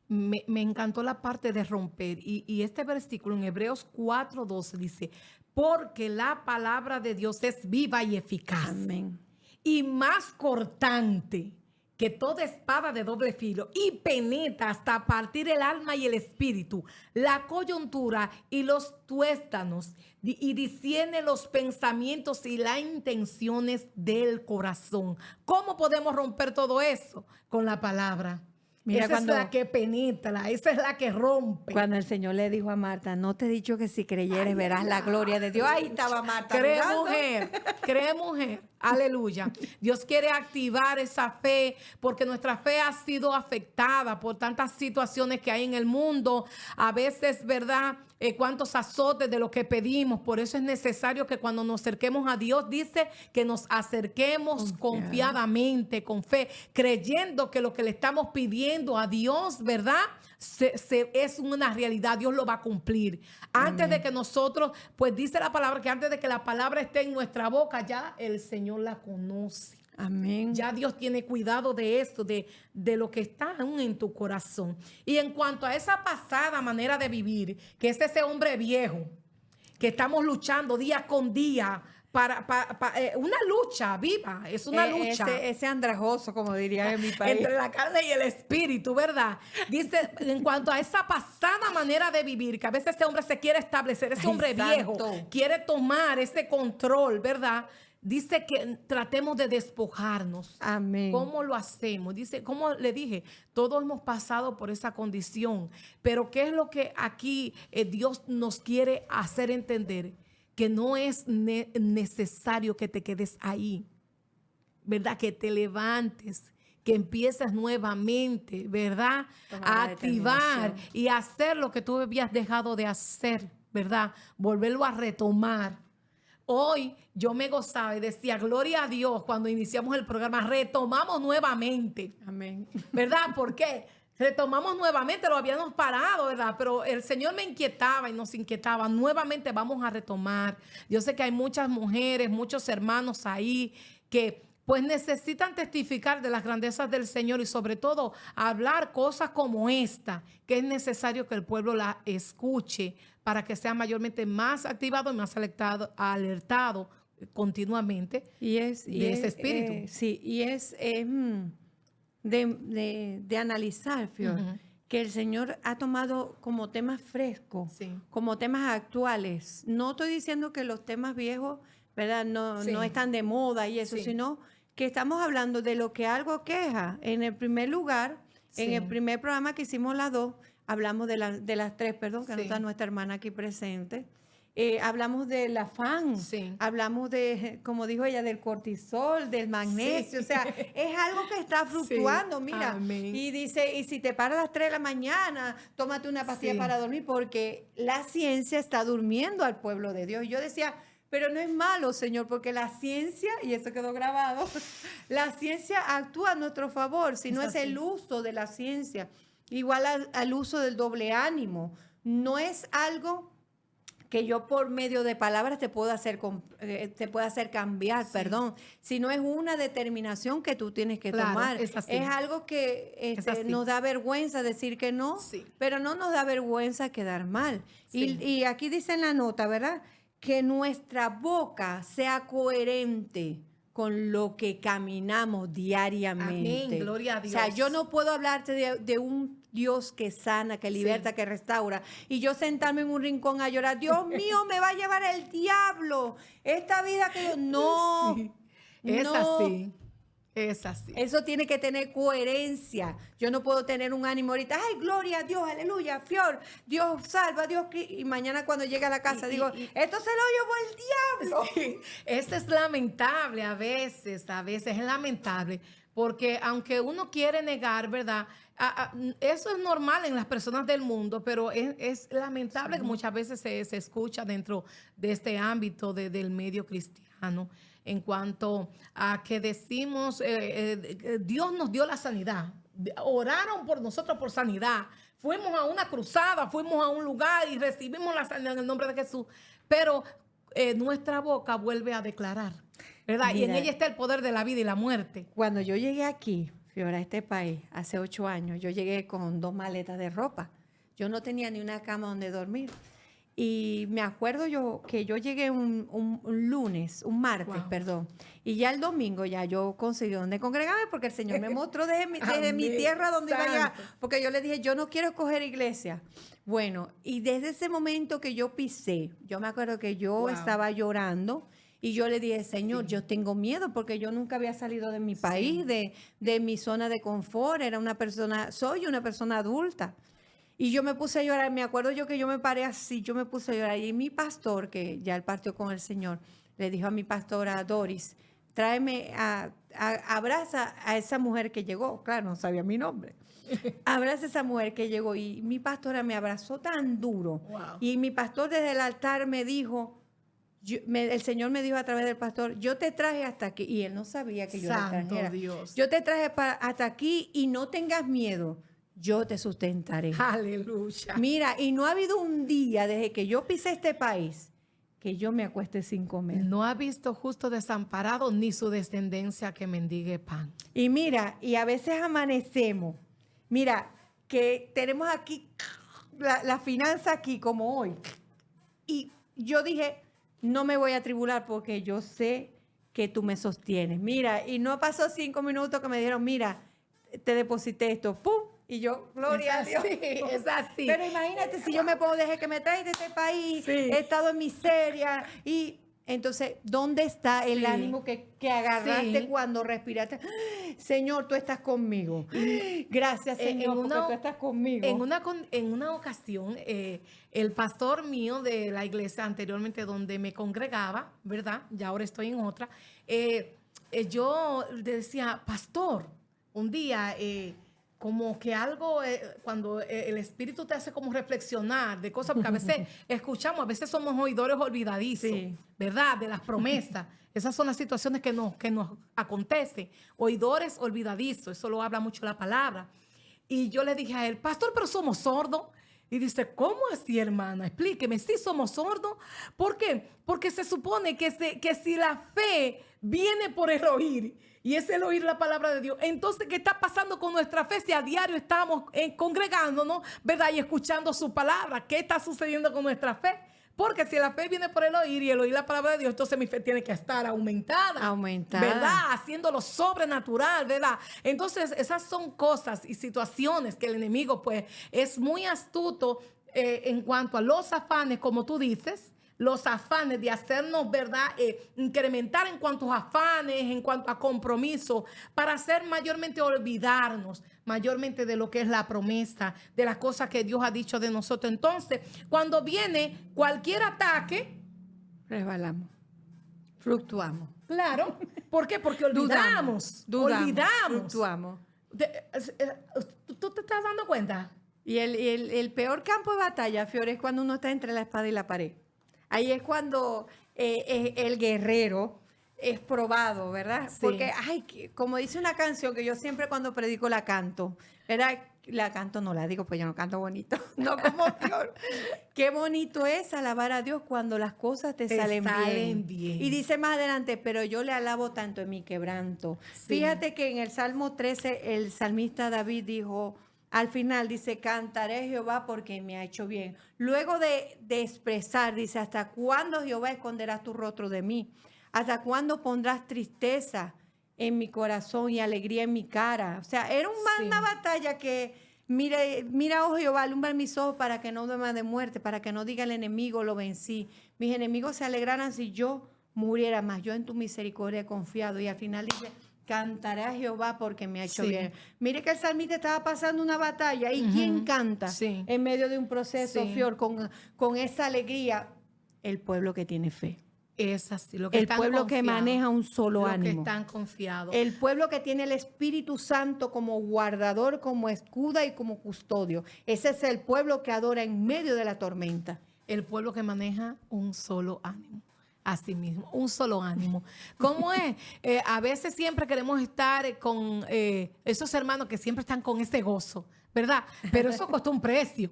Me encantó la parte de romper. Y este versículo en Hebreos 4:12 dice, porque la palabra de Dios es viva y eficaz. Amén. Y más cortante que toda espada de doble filo y penetra hasta partir el alma y el espíritu, la coyuntura y los tuéstanos, y discierne los pensamientos y las intenciones del corazón. ¿Cómo podemos romper todo eso? Con la palabra. Mira, Esa es la que penetra, esa es la que rompe. Cuando el Señor le dijo a Marta, no te he dicho que si creyeres verás la gloria de Dios. Ahí estaba Marta. Cree mujer, aleluya. Dios quiere activar esa fe porque nuestra fe ha sido afectada por tantas situaciones que hay en el mundo. A veces, ¿verdad? Cuántos azotes de lo que pedimos. Por eso es necesario que cuando nos acerquemos a Dios, dice que nos acerquemos confiadamente, con fe, creyendo que lo que le estamos pidiendo a Dios, ¿verdad? Es una realidad, Dios lo va a cumplir. Antes de que nosotros, pues dice la palabra que antes de que la palabra esté en nuestra boca, ya el Señor la conoce. Amén. Ya Dios tiene cuidado de esto, de lo que está aún en tu corazón. Y en cuanto a esa pasada manera de vivir, que es ese hombre viejo, que estamos luchando día con día, para una lucha viva, es una lucha. Ese andrajoso, como dirían en mi país. Entre la carne y el espíritu, ¿verdad? Dice, en cuanto a esa pasada manera de vivir, que a veces ese hombre se quiere establecer, ese hombre viejo quiere tomar ese control, ¿verdad? Dice que tratemos de despojarnos. Amén. ¿Cómo lo hacemos? Dice, como le dije, todos hemos pasado por esa condición, pero ¿qué es lo que aquí Dios nos quiere hacer entender? Que no es necesario que te quedes ahí, ¿verdad? Que te levantes, que empieces nuevamente, ¿verdad? A activar y hacer lo que tú habías dejado de hacer, ¿verdad? Volverlo a retomar. Hoy yo me gozaba y decía, gloria a Dios, cuando iniciamos el programa, retomamos nuevamente. Amén. ¿Verdad? ¿Por qué? Retomamos nuevamente, lo habíamos parado, ¿verdad? Pero el Señor me inquietaba y nos inquietaba. Nuevamente vamos a retomar. Yo sé que hay muchas mujeres, muchos hermanos ahí que pues necesitan testificar de las grandezas del Señor y sobre todo hablar cosas como esta, que es necesario que el pueblo la escuche para que sea mayormente más activado y más alertado continuamente de ese espíritu. Sí, y es de analizar, Fior, que el Señor ha tomado como temas frescos, como temas actuales. No estoy diciendo que los temas viejos, ¿verdad? No están de moda y eso, sino que estamos hablando de lo que algo queja. En el primer lugar, en el primer programa que hicimos las dos, hablamos de las tres, perdón, que no está nuestra hermana aquí presente. Hablamos del afán, hablamos de, como dijo ella, del cortisol, del magnesio, o sea, es algo que está fluctuando, mira. Amén. Y dice, y si te paras a las 3 de la mañana, tómate una pastilla para dormir, porque la ciencia está durmiendo al pueblo de Dios. Y yo decía, pero no es malo, Señor, porque la ciencia, y eso quedó grabado, la ciencia actúa a nuestro favor, si no es el uso de la ciencia, igual al uso del doble ánimo. No es algo que yo por medio de palabras te pueda hacer cambiar, sino es una determinación que tú tienes que tomar. Es algo que nos da vergüenza decir que no, pero no nos da vergüenza quedar mal. Y aquí dice en la nota, ¿verdad? Que nuestra boca sea coherente con lo que caminamos diariamente. Amén, gloria a Dios. O sea, yo no puedo hablarte de un Dios que sana, que liberta, que restaura. Y yo sentarme en un rincón a llorar, Dios mío, me va a llevar el diablo. Esta vida que yo... No, Sí. Es no. así. Es así. Eso tiene que tener coherencia. Yo no puedo tener un ánimo ahorita, ay, gloria a Dios, aleluya, fior, Dios salva, Dios... Y mañana cuando llegue a la casa digo, esto se lo llevó el diablo. Sí, esto es lamentable a veces es lamentable, porque aunque uno quiere negar, ¿verdad? Eso es normal en las personas del mundo, pero es lamentable que muchas veces se escucha dentro de este ámbito del medio cristiano, en cuanto a que decimos, Dios nos dio la sanidad, oraron por nosotros por sanidad, fuimos a una cruzada, fuimos a un lugar y recibimos la sanidad en el nombre de Jesús, pero nuestra boca vuelve a declarar, ¿verdad? Y en Mira, ella está el poder de la vida y la muerte. cuando yo llegué aquí, Fiora, a este país, hace 8 años, yo llegué con 2 maletas de ropa. Yo no tenía ni una cama donde dormir. Y me acuerdo yo que yo llegué un lunes, un martes, Wow. perdón, y ya el domingo ya yo conseguí donde congregarme porque el Señor me mostró desde mi Amén. tierra donde iba a llegar, Santo. porque yo le dije, yo no quiero escoger iglesia. Bueno, y desde ese momento que yo pisé, yo me acuerdo que yo Wow. estaba llorando y yo le dije, Señor, yo tengo miedo porque yo nunca había salido de mi país, de mi zona de confort, soy una persona adulta. Y yo me puse a llorar, me acuerdo yo que yo me paré así, yo me puse a llorar. Y mi pastor, que ya él partió con el Señor, le dijo a mi pastora Doris, abraza a esa mujer que llegó. Claro, no sabía mi nombre. Abraza a esa mujer que llegó. Y mi pastora me abrazó tan duro. Wow. Y mi pastor desde el altar me dijo, el Señor me dijo a través del pastor, yo te traje hasta aquí. Y él no sabía que yo le Santo trajera. Dios. Yo te traje hasta aquí y no tengas miedo. Yo te sustentaré. Aleluya. Mira, y no ha habido un día desde que yo pisé este país que yo me acueste sin comer. No ha visto justo desamparado ni su descendencia que mendigue pan. Y mira, y a veces amanecemos. Mira, que tenemos aquí la finanza aquí como hoy. Y yo dije, no me voy a tribular porque yo sé que tú me sostienes. Mira, y no pasó 5 minutos que me dijeron, mira, te deposité esto, ¡pum! Y yo, gloria a Dios. Es así. Pero imagínate si yo me puedo dejar que me traes de este país, Sí. he estado en miseria y entonces, ¿dónde está el Sí. ánimo que agarraste Sí. cuando respiraste? Señor, tú estás conmigo. Gracias, Señor, porque tú estás conmigo. En una ocasión, el pastor mío de la iglesia anteriormente donde me congregaba, ¿verdad? Ya ahora estoy en otra. Yo le decía, pastor, un día... como que algo, cuando el Espíritu te hace como reflexionar de cosas, porque a veces escuchamos, a veces somos oidores olvidadizos, Sí. ¿verdad? De las promesas. Esas son las situaciones que nos acontecen. Oidores olvidadizos, eso lo habla mucho la palabra. Y yo le dije a él, pastor, pero somos sordos. Y dice, ¿cómo así, hermana? Explíqueme, ¿sí somos sordos? ¿Por qué? Porque se supone que si la fe viene por el oír, y es el oír la palabra de Dios, entonces, ¿qué está pasando con nuestra fe si a diario estamos congregándonos, ¿verdad? Y escuchando su palabra. ¿Qué está sucediendo con nuestra fe? Porque si la fe viene por el oír y el oír la palabra de Dios, entonces mi fe tiene que estar aumentada. Aumentada. ¿Verdad? Haciéndolo sobrenatural, ¿verdad? Entonces, esas son cosas y situaciones que el enemigo, pues, es muy astuto en cuanto a los afanes, como tú dices, los afanes de hacernos, ¿verdad? Incrementar en cuanto a afanes, en cuanto a compromiso, para hacer mayormente olvidarnos, mayormente de lo que es la promesa, de las cosas que Dios ha dicho de nosotros. Entonces, cuando viene cualquier ataque, Resbalamos, fluctuamos. claro, ¿por qué? Porque olvidamos, fluctuamos. ¿Tú te estás dando cuenta? Y el peor campo de batalla, Fiore, es cuando uno está entre la espada y la pared. Ahí es cuando el guerrero es probado, ¿verdad? Sí. Porque, como dice una canción que yo siempre cuando predico la canto, ¿verdad? La canto, no la digo, pues yo no canto bonito, no como Dios. Qué bonito es alabar a Dios cuando las cosas te salen bien. Y dice más adelante, pero yo le alabo tanto en mi quebranto. Sí. Fíjate que en el Salmo 13, el salmista David dijo... Al final dice, cantaré a Jehová porque me ha hecho bien. Luego de expresar, dice, ¿hasta cuándo, Jehová, esconderás tu rostro de mí? ¿Hasta cuándo pondrás tristeza en mi corazón y alegría en mi cara? O sea, era una batalla que Mira, oh Jehová, alumbra mis ojos para que no duerma de muerte, para que no diga el enemigo, lo vencí. Mis enemigos se alegraran si yo muriera, más yo en tu misericordia he confiado. Y al final dice, cantaré a Jehová porque me ha hecho bien. Mire que el salmista estaba pasando una batalla. ¿Y quién canta en medio de un proceso, Fior, con esa alegría? El pueblo que tiene fe. Es así, el pueblo que maneja un solo ánimo. Que están confiados. El pueblo que tiene el Espíritu Santo como guardador, como escuda y como custodio. Ese es el pueblo que adora en medio de la tormenta. El pueblo que maneja un solo ánimo. Así mismo, un solo ánimo. ¿Cómo es? A veces siempre queremos estar con esos hermanos que siempre están con ese gozo, ¿verdad? Pero eso costó un precio.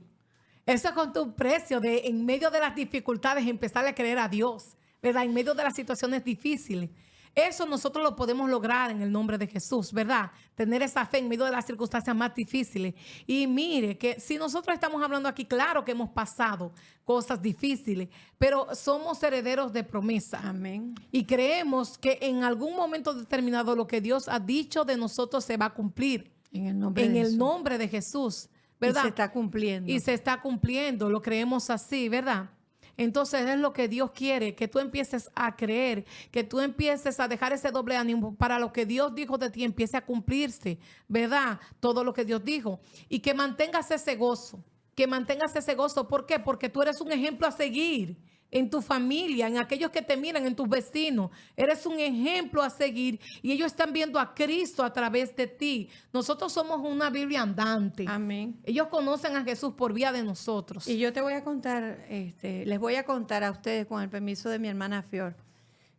Eso costó un precio de en medio de las dificultades empezarle a creer a Dios, ¿verdad? En medio de las situaciones difíciles. Eso nosotros lo podemos lograr en el nombre de Jesús, ¿verdad? Tener esa fe en medio de las circunstancias más difíciles. Y mire que si nosotros estamos hablando aquí, claro que hemos pasado cosas difíciles, pero somos herederos de promesa. Amén. Y creemos que en algún momento determinado lo que Dios ha dicho de nosotros se va a cumplir. En el nombre de Jesús, ¿verdad? Y se está cumpliendo. Y se está cumpliendo, lo creemos así, ¿verdad? Entonces es lo que Dios quiere, que tú empieces a creer, que tú empieces a dejar ese doble ánimo para lo que Dios dijo de ti empiece a cumplirse, ¿verdad? Todo lo que Dios dijo. Y que mantengas ese gozo, que mantengas ese gozo. ¿Por qué? Porque tú eres un ejemplo a seguir en tu familia, en aquellos que te miran, en tus vecinos. Eres un ejemplo a seguir y ellos están viendo a Cristo a través de ti. Nosotros somos una Biblia andante. Amén. Ellos conocen a Jesús por vía de nosotros. Y yo te voy a contar, les voy a contar a ustedes, con el permiso de mi hermana Fior,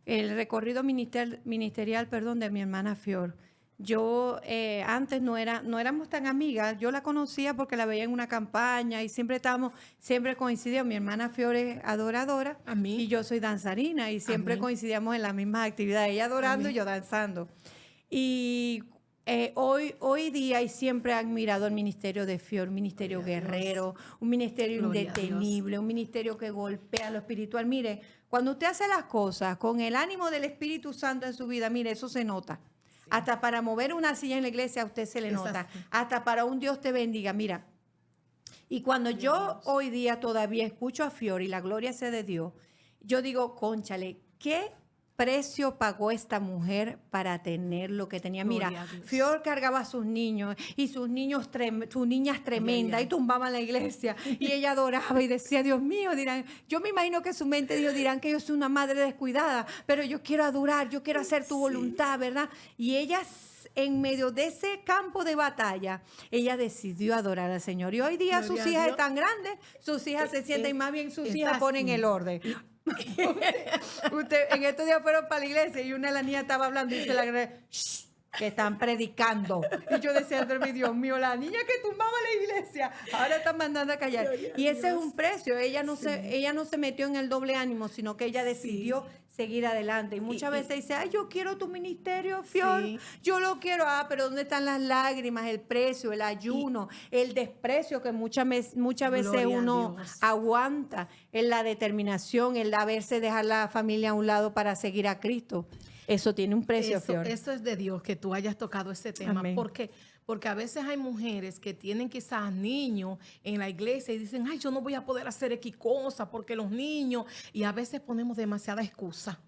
el recorrido ministerial, de mi hermana Fior. Yo antes no éramos tan amigas. Yo la conocía porque la veía en una campaña y siempre coincidíamos. Mi hermana Fior es adoradora y yo soy danzarina y siempre coincidíamos en las mismas actividades. Ella adorando y yo danzando. Y hoy día y siempre he admirado el ministerio de Fior, un ministerio guerrero, un ministerio indetenible, un ministerio que golpea lo espiritual. Mire, cuando usted hace las cosas con el ánimo del Espíritu Santo en su vida, mire, eso se nota. Hasta para mover una silla en la iglesia a usted se le nota. Hasta para un Dios te bendiga. Mira, y cuando yo hoy día todavía escucho a Fior y la gloria sea de Dios, yo digo, cónchale, ¿qué precio pagó esta mujer para tener lo que tenía? Mira, Fior cargaba a sus niños y sus niñas tremendas y tumbaban la iglesia y ella adoraba y decía, Dios mío, dirán, yo me imagino que en su mente dirán que yo soy una madre descuidada, pero yo quiero adorar, yo quiero hacer tu voluntad, ¿verdad? Y ella, en medio de ese campo de batalla, ella decidió adorar al Señor. Y hoy día sus hijas están grandes, sus hijas se sienten, y más bien sus hijas ponen el orden. En estos días fueron para la iglesia y una de las niñas estaba hablando y dice la gran, que están predicando. Y yo decía, Dios mío, la niña que tumbaba la iglesia, ahora están mandando a callar. Y ese es un precio. Ella no se metió en el doble ánimo, sino que ella decidió seguir adelante. Y muchas veces dice, ay, yo quiero tu ministerio, Fior. Yo lo quiero. Pero ¿dónde están las lágrimas, el precio, el ayuno, el desprecio que muchas veces uno aguanta, en la determinación, el haberse dejar la familia a un lado para seguir a Cristo? Eso tiene un precio, Fior. Eso es de Dios que tú hayas tocado ese tema. Amén. ¿Por qué? Porque a veces hay mujeres que tienen quizás niños en la iglesia y dicen, ay, yo no voy a poder hacer X cosa porque los niños, y a veces ponemos demasiada excusa.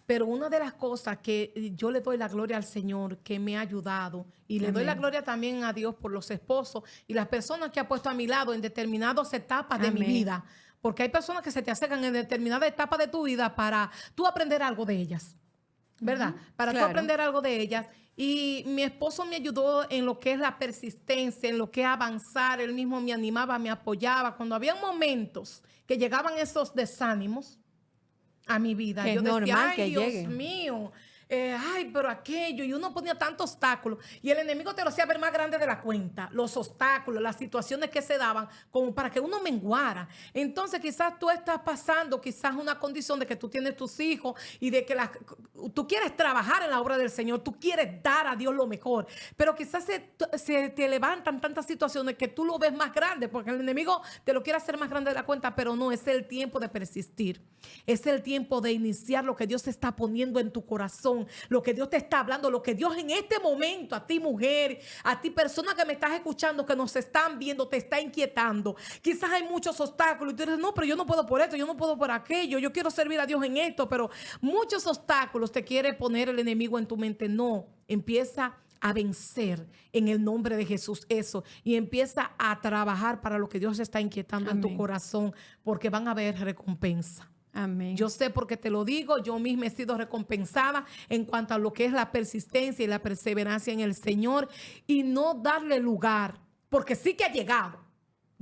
Pero una de las cosas que yo le doy la gloria al Señor que me ha ayudado, y le doy la gloria también a Dios por los esposos y las personas que ha puesto a mi lado en determinadas etapas de mi vida. Porque hay personas que se te acercan en determinada etapa de tu vida para tú aprender algo de ellas. ¿Verdad? Para tú aprender algo de ellas. Y mi esposo me ayudó en lo que es la persistencia, en lo que es avanzar. Él mismo me animaba, me apoyaba. Cuando había momentos que llegaban esos desánimos a mi vida, que yo decía, ay, Dios lleguen. mío, ay, pero aquello, y uno ponía tantos obstáculos, y el enemigo te lo hacía ver más grande de la cuenta, los obstáculos, las situaciones que se daban, como para que uno menguara. Entonces quizás tú estás pasando quizás una condición de que tú tienes tus hijos y de que tú quieres trabajar en la obra del Señor, tú quieres dar a Dios lo mejor, pero quizás se te levantan tantas situaciones que tú lo ves más grande, porque el enemigo te lo quiere hacer más grande de la cuenta, pero no, es el tiempo de persistir, es el tiempo de iniciar lo que Dios está poniendo en tu corazón, corazón, lo que Dios te está hablando, lo que Dios en este momento, a ti mujer, a ti persona que me estás escuchando, que nos están viendo, te está inquietando. Quizás hay muchos obstáculos y tú dices, no, pero yo no puedo por esto, yo no puedo por aquello, yo quiero servir a Dios en esto, pero muchos obstáculos te quiere poner el enemigo en tu mente. No, empieza a vencer en el nombre de Jesús eso y empieza a trabajar para lo que Dios está inquietando en tu Amén. corazón, porque van a haber recompensa. Amén. Yo sé porque te lo digo, yo misma he sido recompensada en cuanto a lo que es la persistencia y la perseverancia en el Señor y no darle lugar, porque sí que ha llegado.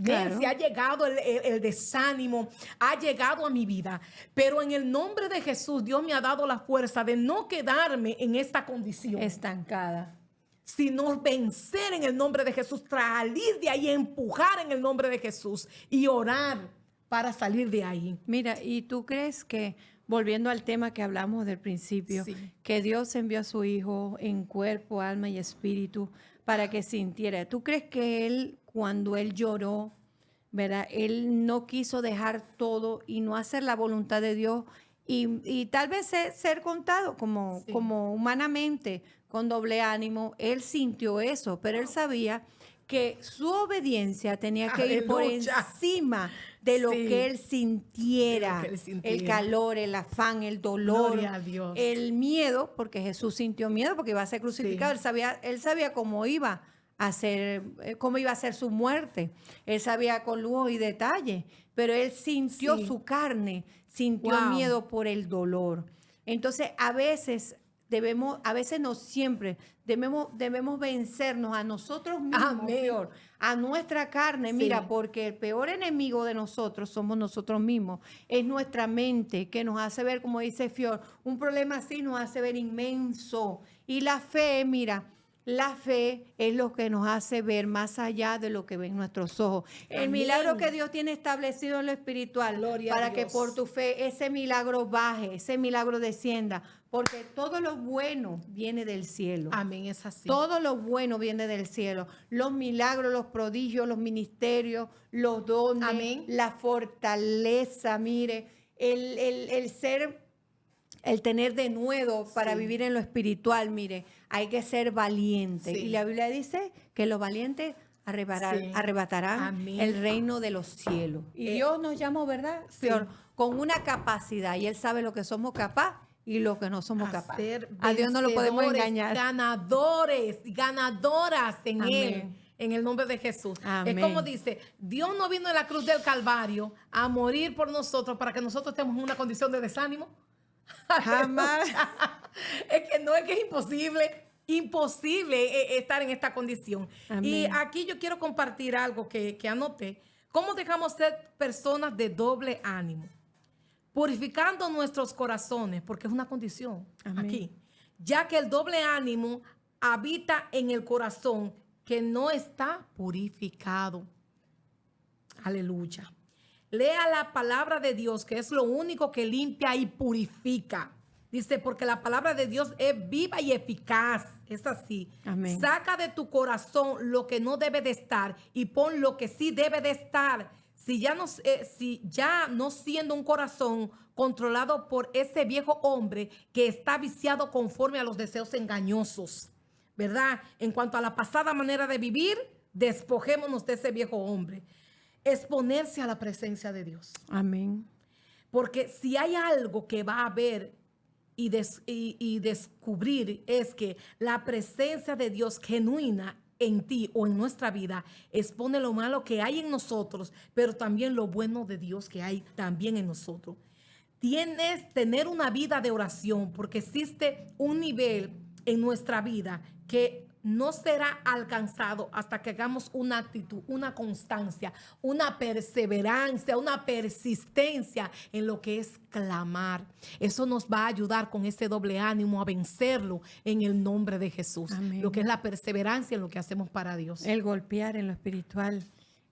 Claro. Nancy, ha llegado el desánimo, ha llegado a mi vida, pero en el nombre de Jesús Dios me ha dado la fuerza de no quedarme en esta condición, Estancada. sino vencer en el nombre de Jesús, salir de ahí, empujar en el nombre de Jesús y orar para salir de ahí. Mira, ¿y tú crees que, volviendo al tema que hablamos del principio, Sí. que Dios envió a su Hijo en cuerpo, alma y espíritu para que sintiera? ¿Tú crees que Él, cuando Él lloró, ¿verdad? Él no quiso dejar todo y no hacer la voluntad de Dios y tal vez ser contado como, Sí. como humanamente, con doble ánimo? Él sintió eso, pero Él sabía que su obediencia tenía que ir por Aleluya. encima de lo Sí. que él sintiera, De lo que él sintiera. el calor, el afán, el dolor, Gloria a Dios. el miedo, porque Jesús sintió miedo porque iba a ser crucificado. Sí. Él sabía cómo iba a ser, cómo iba a ser su muerte. Él sabía con lujo y detalle, pero él sintió Sí. su carne, sintió Wow. miedo por el dolor. Entonces, a veces no siempre, debemos vencernos a nosotros mismos, Amén. peor, a nuestra carne. Sí. Mira, porque el peor enemigo de nosotros somos nosotros mismos. Es nuestra mente que nos hace ver, como dice Fior, un problema así nos hace ver inmenso. Y la fe, mira, la fe es lo que nos hace ver más allá de lo que ven nuestros ojos. El Amén. milagro que Dios tiene establecido en lo espiritual, Gloria a para que Dios. por tu fe ese milagro baje, ese milagro descienda, porque todo lo bueno viene del cielo. Amén, es así. Todo lo bueno viene del cielo. Los milagros, los prodigios, los ministerios, los dones, Amén. la fortaleza, mire, el ser, el tener de nuevo para Sí. vivir en lo espiritual, mire, hay que ser valiente. Sí. Y la Biblia dice que los valientes Sí. arrebatarán Amén. el reino de los cielos. Y Dios nos llamó, ¿verdad? Sí. Señor, con una capacidad. Y Él sabe lo que somos capaces y lo que no somos capaces. Ser A Dios no lo podemos vencedores, engañar. Ganadores, ganadoras en Amén. Él. En el nombre de Jesús. Amén. Es como dice, Dios no vino en la cruz del Calvario a morir por nosotros para que nosotros estemos en una condición de desánimo. Jamás. Es que es imposible estar en esta condición. Amén. Y aquí yo quiero compartir algo que anoté. ¿Cómo dejamos ser personas de doble ánimo? Purificando nuestros corazones, porque es una condición Amén. aquí. Ya que el doble ánimo habita en el corazón que no está purificado. Aleluya. Lea la palabra de Dios, que es lo único que limpia y purifica. Dice, porque la palabra de Dios es viva y eficaz. Es así. Amén. Saca de tu corazón lo que no debe de estar y pon lo que sí debe de estar. Si ya no siendo un corazón controlado por ese viejo hombre que está viciado conforme a los deseos engañosos, ¿verdad? En cuanto a la pasada manera de vivir, despojémonos de ese viejo hombre. Exponerse a la presencia de Dios. Amén. Porque si hay algo que va a ver y descubrir es que la presencia de Dios genuina en ti o en nuestra vida expone lo malo que hay en nosotros, pero también lo bueno de Dios que hay también en nosotros. Tienes que tener una vida de oración porque existe un nivel en nuestra vida que no será alcanzado hasta que hagamos una actitud, una constancia, una perseverancia, una persistencia en lo que es clamar. Eso nos va a ayudar con ese doble ánimo a vencerlo en el nombre de Jesús. Amén. Lo que es la perseverancia en lo que hacemos para Dios. El golpear en lo espiritual,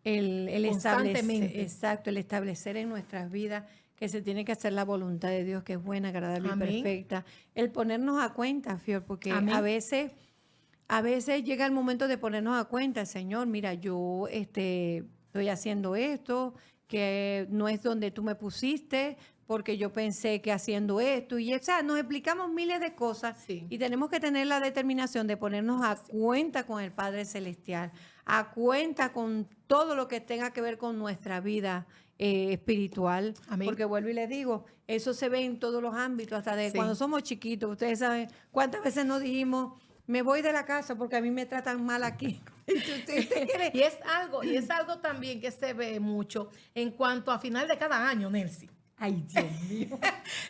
el Constantemente. establecer, exacto, el establecer en nuestras vidas que se tiene que hacer la voluntad de Dios, que es buena, agradable Amén. y perfecta. El ponernos a cuenta, Fior, porque Amén. a veces llega el momento de ponernos a cuenta, Señor, mira, yo estoy haciendo esto, que no es donde tú me pusiste, porque yo pensé que haciendo esto y, o sea, nos explicamos miles de cosas Sí. y tenemos que tener la determinación de ponernos a cuenta con el Padre Celestial, a cuenta con todo lo que tenga que ver con nuestra vida espiritual, Amén. porque vuelvo y les digo, eso se ve en todos los ámbitos, hasta de Sí. cuando somos chiquitos. Ustedes saben cuántas veces nos dijimos, me voy de la casa porque a mí me tratan mal aquí. ¿Usted quiere? Y es algo también que se ve mucho en cuanto a final de cada año, Nelcy. Ay, Dios mío.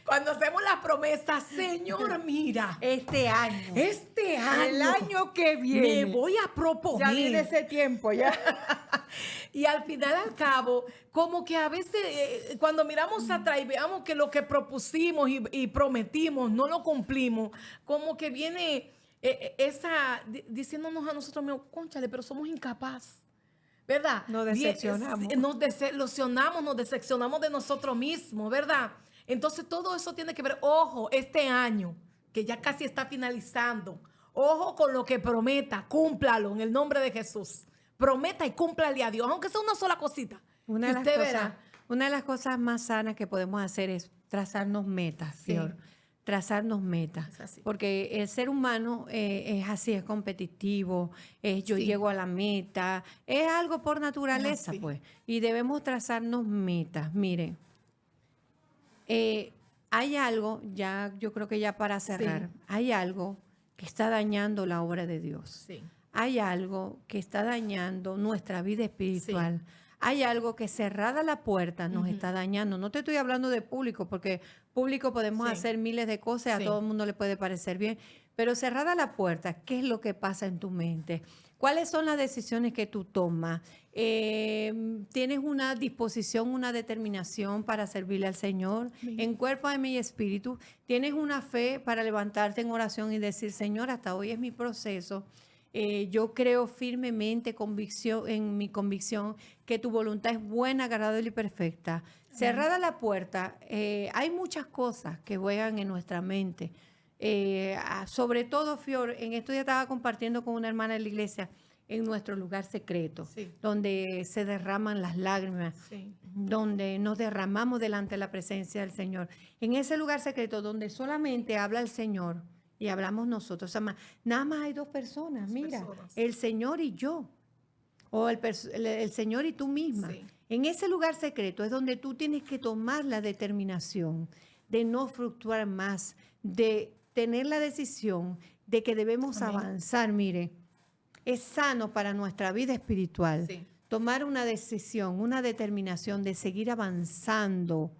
Cuando hacemos la promesa, Señor, mira, Este año. este año, El año que viene. me voy a proponer. Ya viene ese tiempo, ya. Y al final, al cabo, como que a veces cuando miramos atrás y veamos que lo que propusimos y prometimos no lo cumplimos, como que viene diciéndonos a nosotros mismos, cónchale, pero somos incapaces. ¿Verdad? Nos decepcionamos. Nos desilusionamos, nos decepcionamos de nosotros mismos, ¿verdad? Entonces todo eso tiene que ver, ojo, este año, que ya casi está finalizando, ojo con lo que prometa, cúmplalo en el nombre de Jesús. Prometa y cúmplale a Dios, aunque sea una sola cosita. Una Y de, usted las verá. cosas, una de las cosas más sanas que podemos hacer es trazarnos metas, Sí. Fior. Trazarnos metas. Es así. Porque el ser humano es así, es competitivo, yo Sí. llego a la meta, es algo por naturaleza, así. pues. Y debemos trazarnos metas. Miren, hay algo, ya yo creo que ya para cerrar, Sí. hay algo que está dañando la obra de Dios. Sí. Hay algo que está dañando nuestra vida espiritual. Hay algo que cerrada la puerta nos está dañando. No te estoy hablando de público, porque público podemos Sí. hacer miles de cosas, Sí. a todo el mundo le puede parecer bien, pero cerrada la puerta, ¿qué es lo que pasa en tu mente? ¿Cuáles son las decisiones que tú tomas? ¿Tienes una disposición, una determinación para servirle al Señor en cuerpo, alma y espíritu? ¿Tienes una fe para levantarte en oración y decir, Señor, hasta hoy es mi proceso? Yo creo firmemente en mi convicción que tu voluntad es buena, agradable y perfecta. Cerrada la puerta, hay muchas cosas que juegan en nuestra mente. Sobre todo, Fior, en esto ya estaba compartiendo con una hermana de la iglesia, en nuestro lugar secreto, Sí. donde se derraman las lágrimas, Sí. donde nos derramamos delante de la presencia del Señor. En ese lugar secreto donde solamente habla el Señor y hablamos nosotros. O sea, nada más hay dos personas, mira, personas. el Señor y yo, o el Señor y tú misma. Sí. En ese lugar secreto es donde tú tienes que tomar la determinación de no fluctuar más, de tener la decisión de que debemos Amén. avanzar. Mire, es sano para nuestra vida espiritual Sí. tomar una decisión, una determinación de seguir avanzando,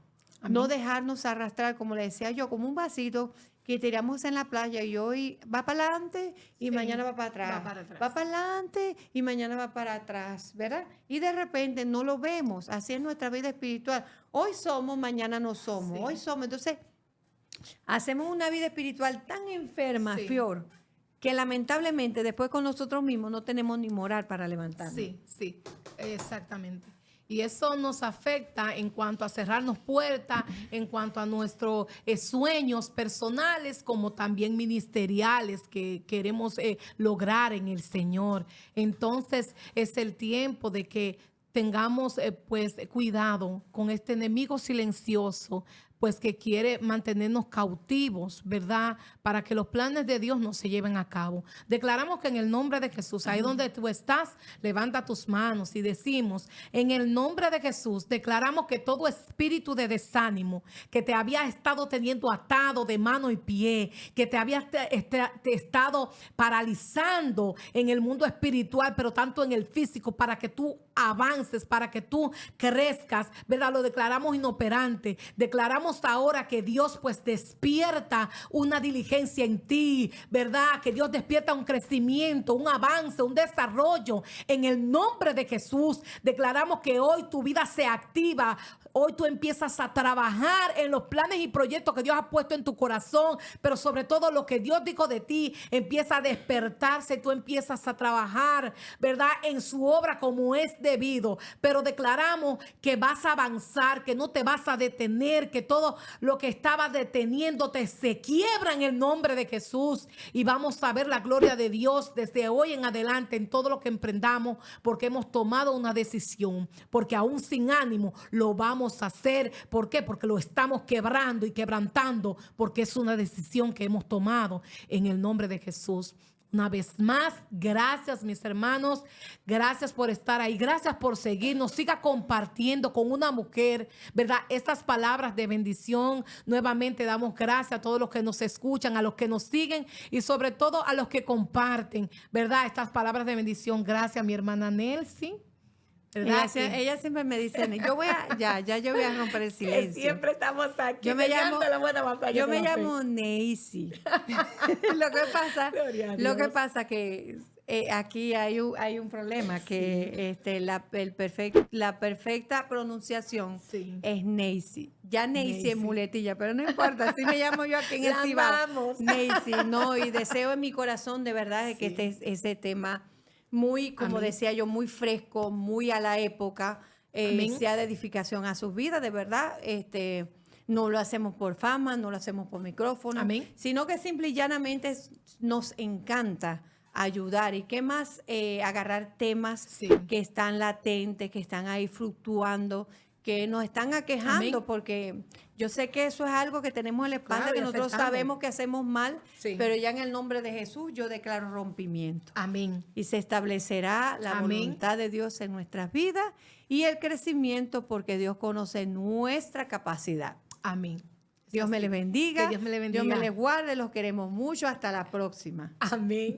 Amén. no dejarnos arrastrar, como le decía yo, como un vasito que tiramos en la playa y hoy va para adelante y Sí, mañana va para atrás. va para atrás. Va para adelante y mañana va para atrás, ¿verdad? Y de repente no lo vemos. Así es nuestra vida espiritual. Hoy somos, mañana no somos. Sí. Hoy somos. Entonces, hacemos una vida espiritual tan enferma, Sí. Fior, que lamentablemente después con nosotros mismos no tenemos ni moral para levantarnos. Sí, sí, exactamente. Y eso nos afecta en cuanto a cerrarnos puertas, en cuanto a nuestros sueños personales, como también ministeriales que queremos lograr en el Señor. Entonces es el tiempo de que tengamos pues cuidado con este enemigo silencioso, pues que quiere mantenernos cautivos, ¿verdad? Para que los planes de Dios no se lleven a cabo. Declaramos que en el nombre de Jesús, ahí donde tú estás, levanta tus manos y decimos, en el nombre de Jesús, declaramos que todo espíritu de desánimo que te había estado teniendo atado de mano y pie, que te había estado paralizando en el mundo espiritual, pero tanto en el físico, para que tú avances, para que tú crezcas, ¿verdad? Lo declaramos inoperante. Declaramos ahora que Dios pues despierta una diligencia en ti, ¿verdad? Que Dios despierta un crecimiento, un avance, un desarrollo. En el nombre de Jesús, declaramos que hoy tu vida se activa. Hoy tú empiezas a trabajar en los planes y proyectos que Dios ha puesto en tu corazón, pero sobre todo lo que Dios dijo de ti empieza a despertarse. Tú empiezas a trabajar, ¿verdad? En su obra como es debido. Pero declaramos que vas a avanzar, que no te vas a detener, que todo todo lo que estaba deteniéndote se quiebra en el nombre de Jesús. Y vamos a ver la gloria de Dios desde hoy en adelante en todo lo que emprendamos, porque hemos tomado una decisión, porque aún sin ánimo lo vamos a hacer. ¿Por qué? Porque lo estamos quebrando y quebrantando, porque es una decisión que hemos tomado en el nombre de Jesús. Una vez más, gracias mis hermanos, gracias por estar ahí, gracias por seguirnos, siga compartiendo con una mujer, ¿verdad? Estas palabras de bendición. Nuevamente damos gracias a todos los que nos escuchan, a los que nos siguen y sobre todo a los que comparten, ¿verdad? Estas palabras de bendición. Gracias mi hermana Nelcy. Ella siempre me dice, yo voy a, ya yo voy a romper el silencio. Siempre estamos aquí. Yo me llamo Neisy. Lo que pasa que aquí hay un problema, que la perfecta pronunciación es Neisy. Ya Neisy es muletilla, pero no importa, así me llamo yo aquí en el Cibao. Neisy, no, y deseo en mi corazón de verdad que ese tema muy, como decía yo, muy fresco, muy a la época, sea de edificación a sus vidas, de verdad. No lo hacemos por fama, no lo hacemos por micrófono, sino que simple y llanamente nos encanta ayudar. Y qué más agarrar temas que están latentes, que están ahí fluctuando, que nos están aquejando, porque yo sé que eso es algo que tenemos en la espalda, claro, que nosotros sabemos que hacemos mal, pero ya en el nombre de Jesús yo declaro rompimiento. Amén. Y se establecerá la voluntad de Dios en nuestras vidas y el crecimiento, porque Dios conoce nuestra capacidad. Amén. Dios me les bendiga. Que Dios me les bendiga. Dios me les guarde. Los queremos mucho. Hasta la próxima. Amén.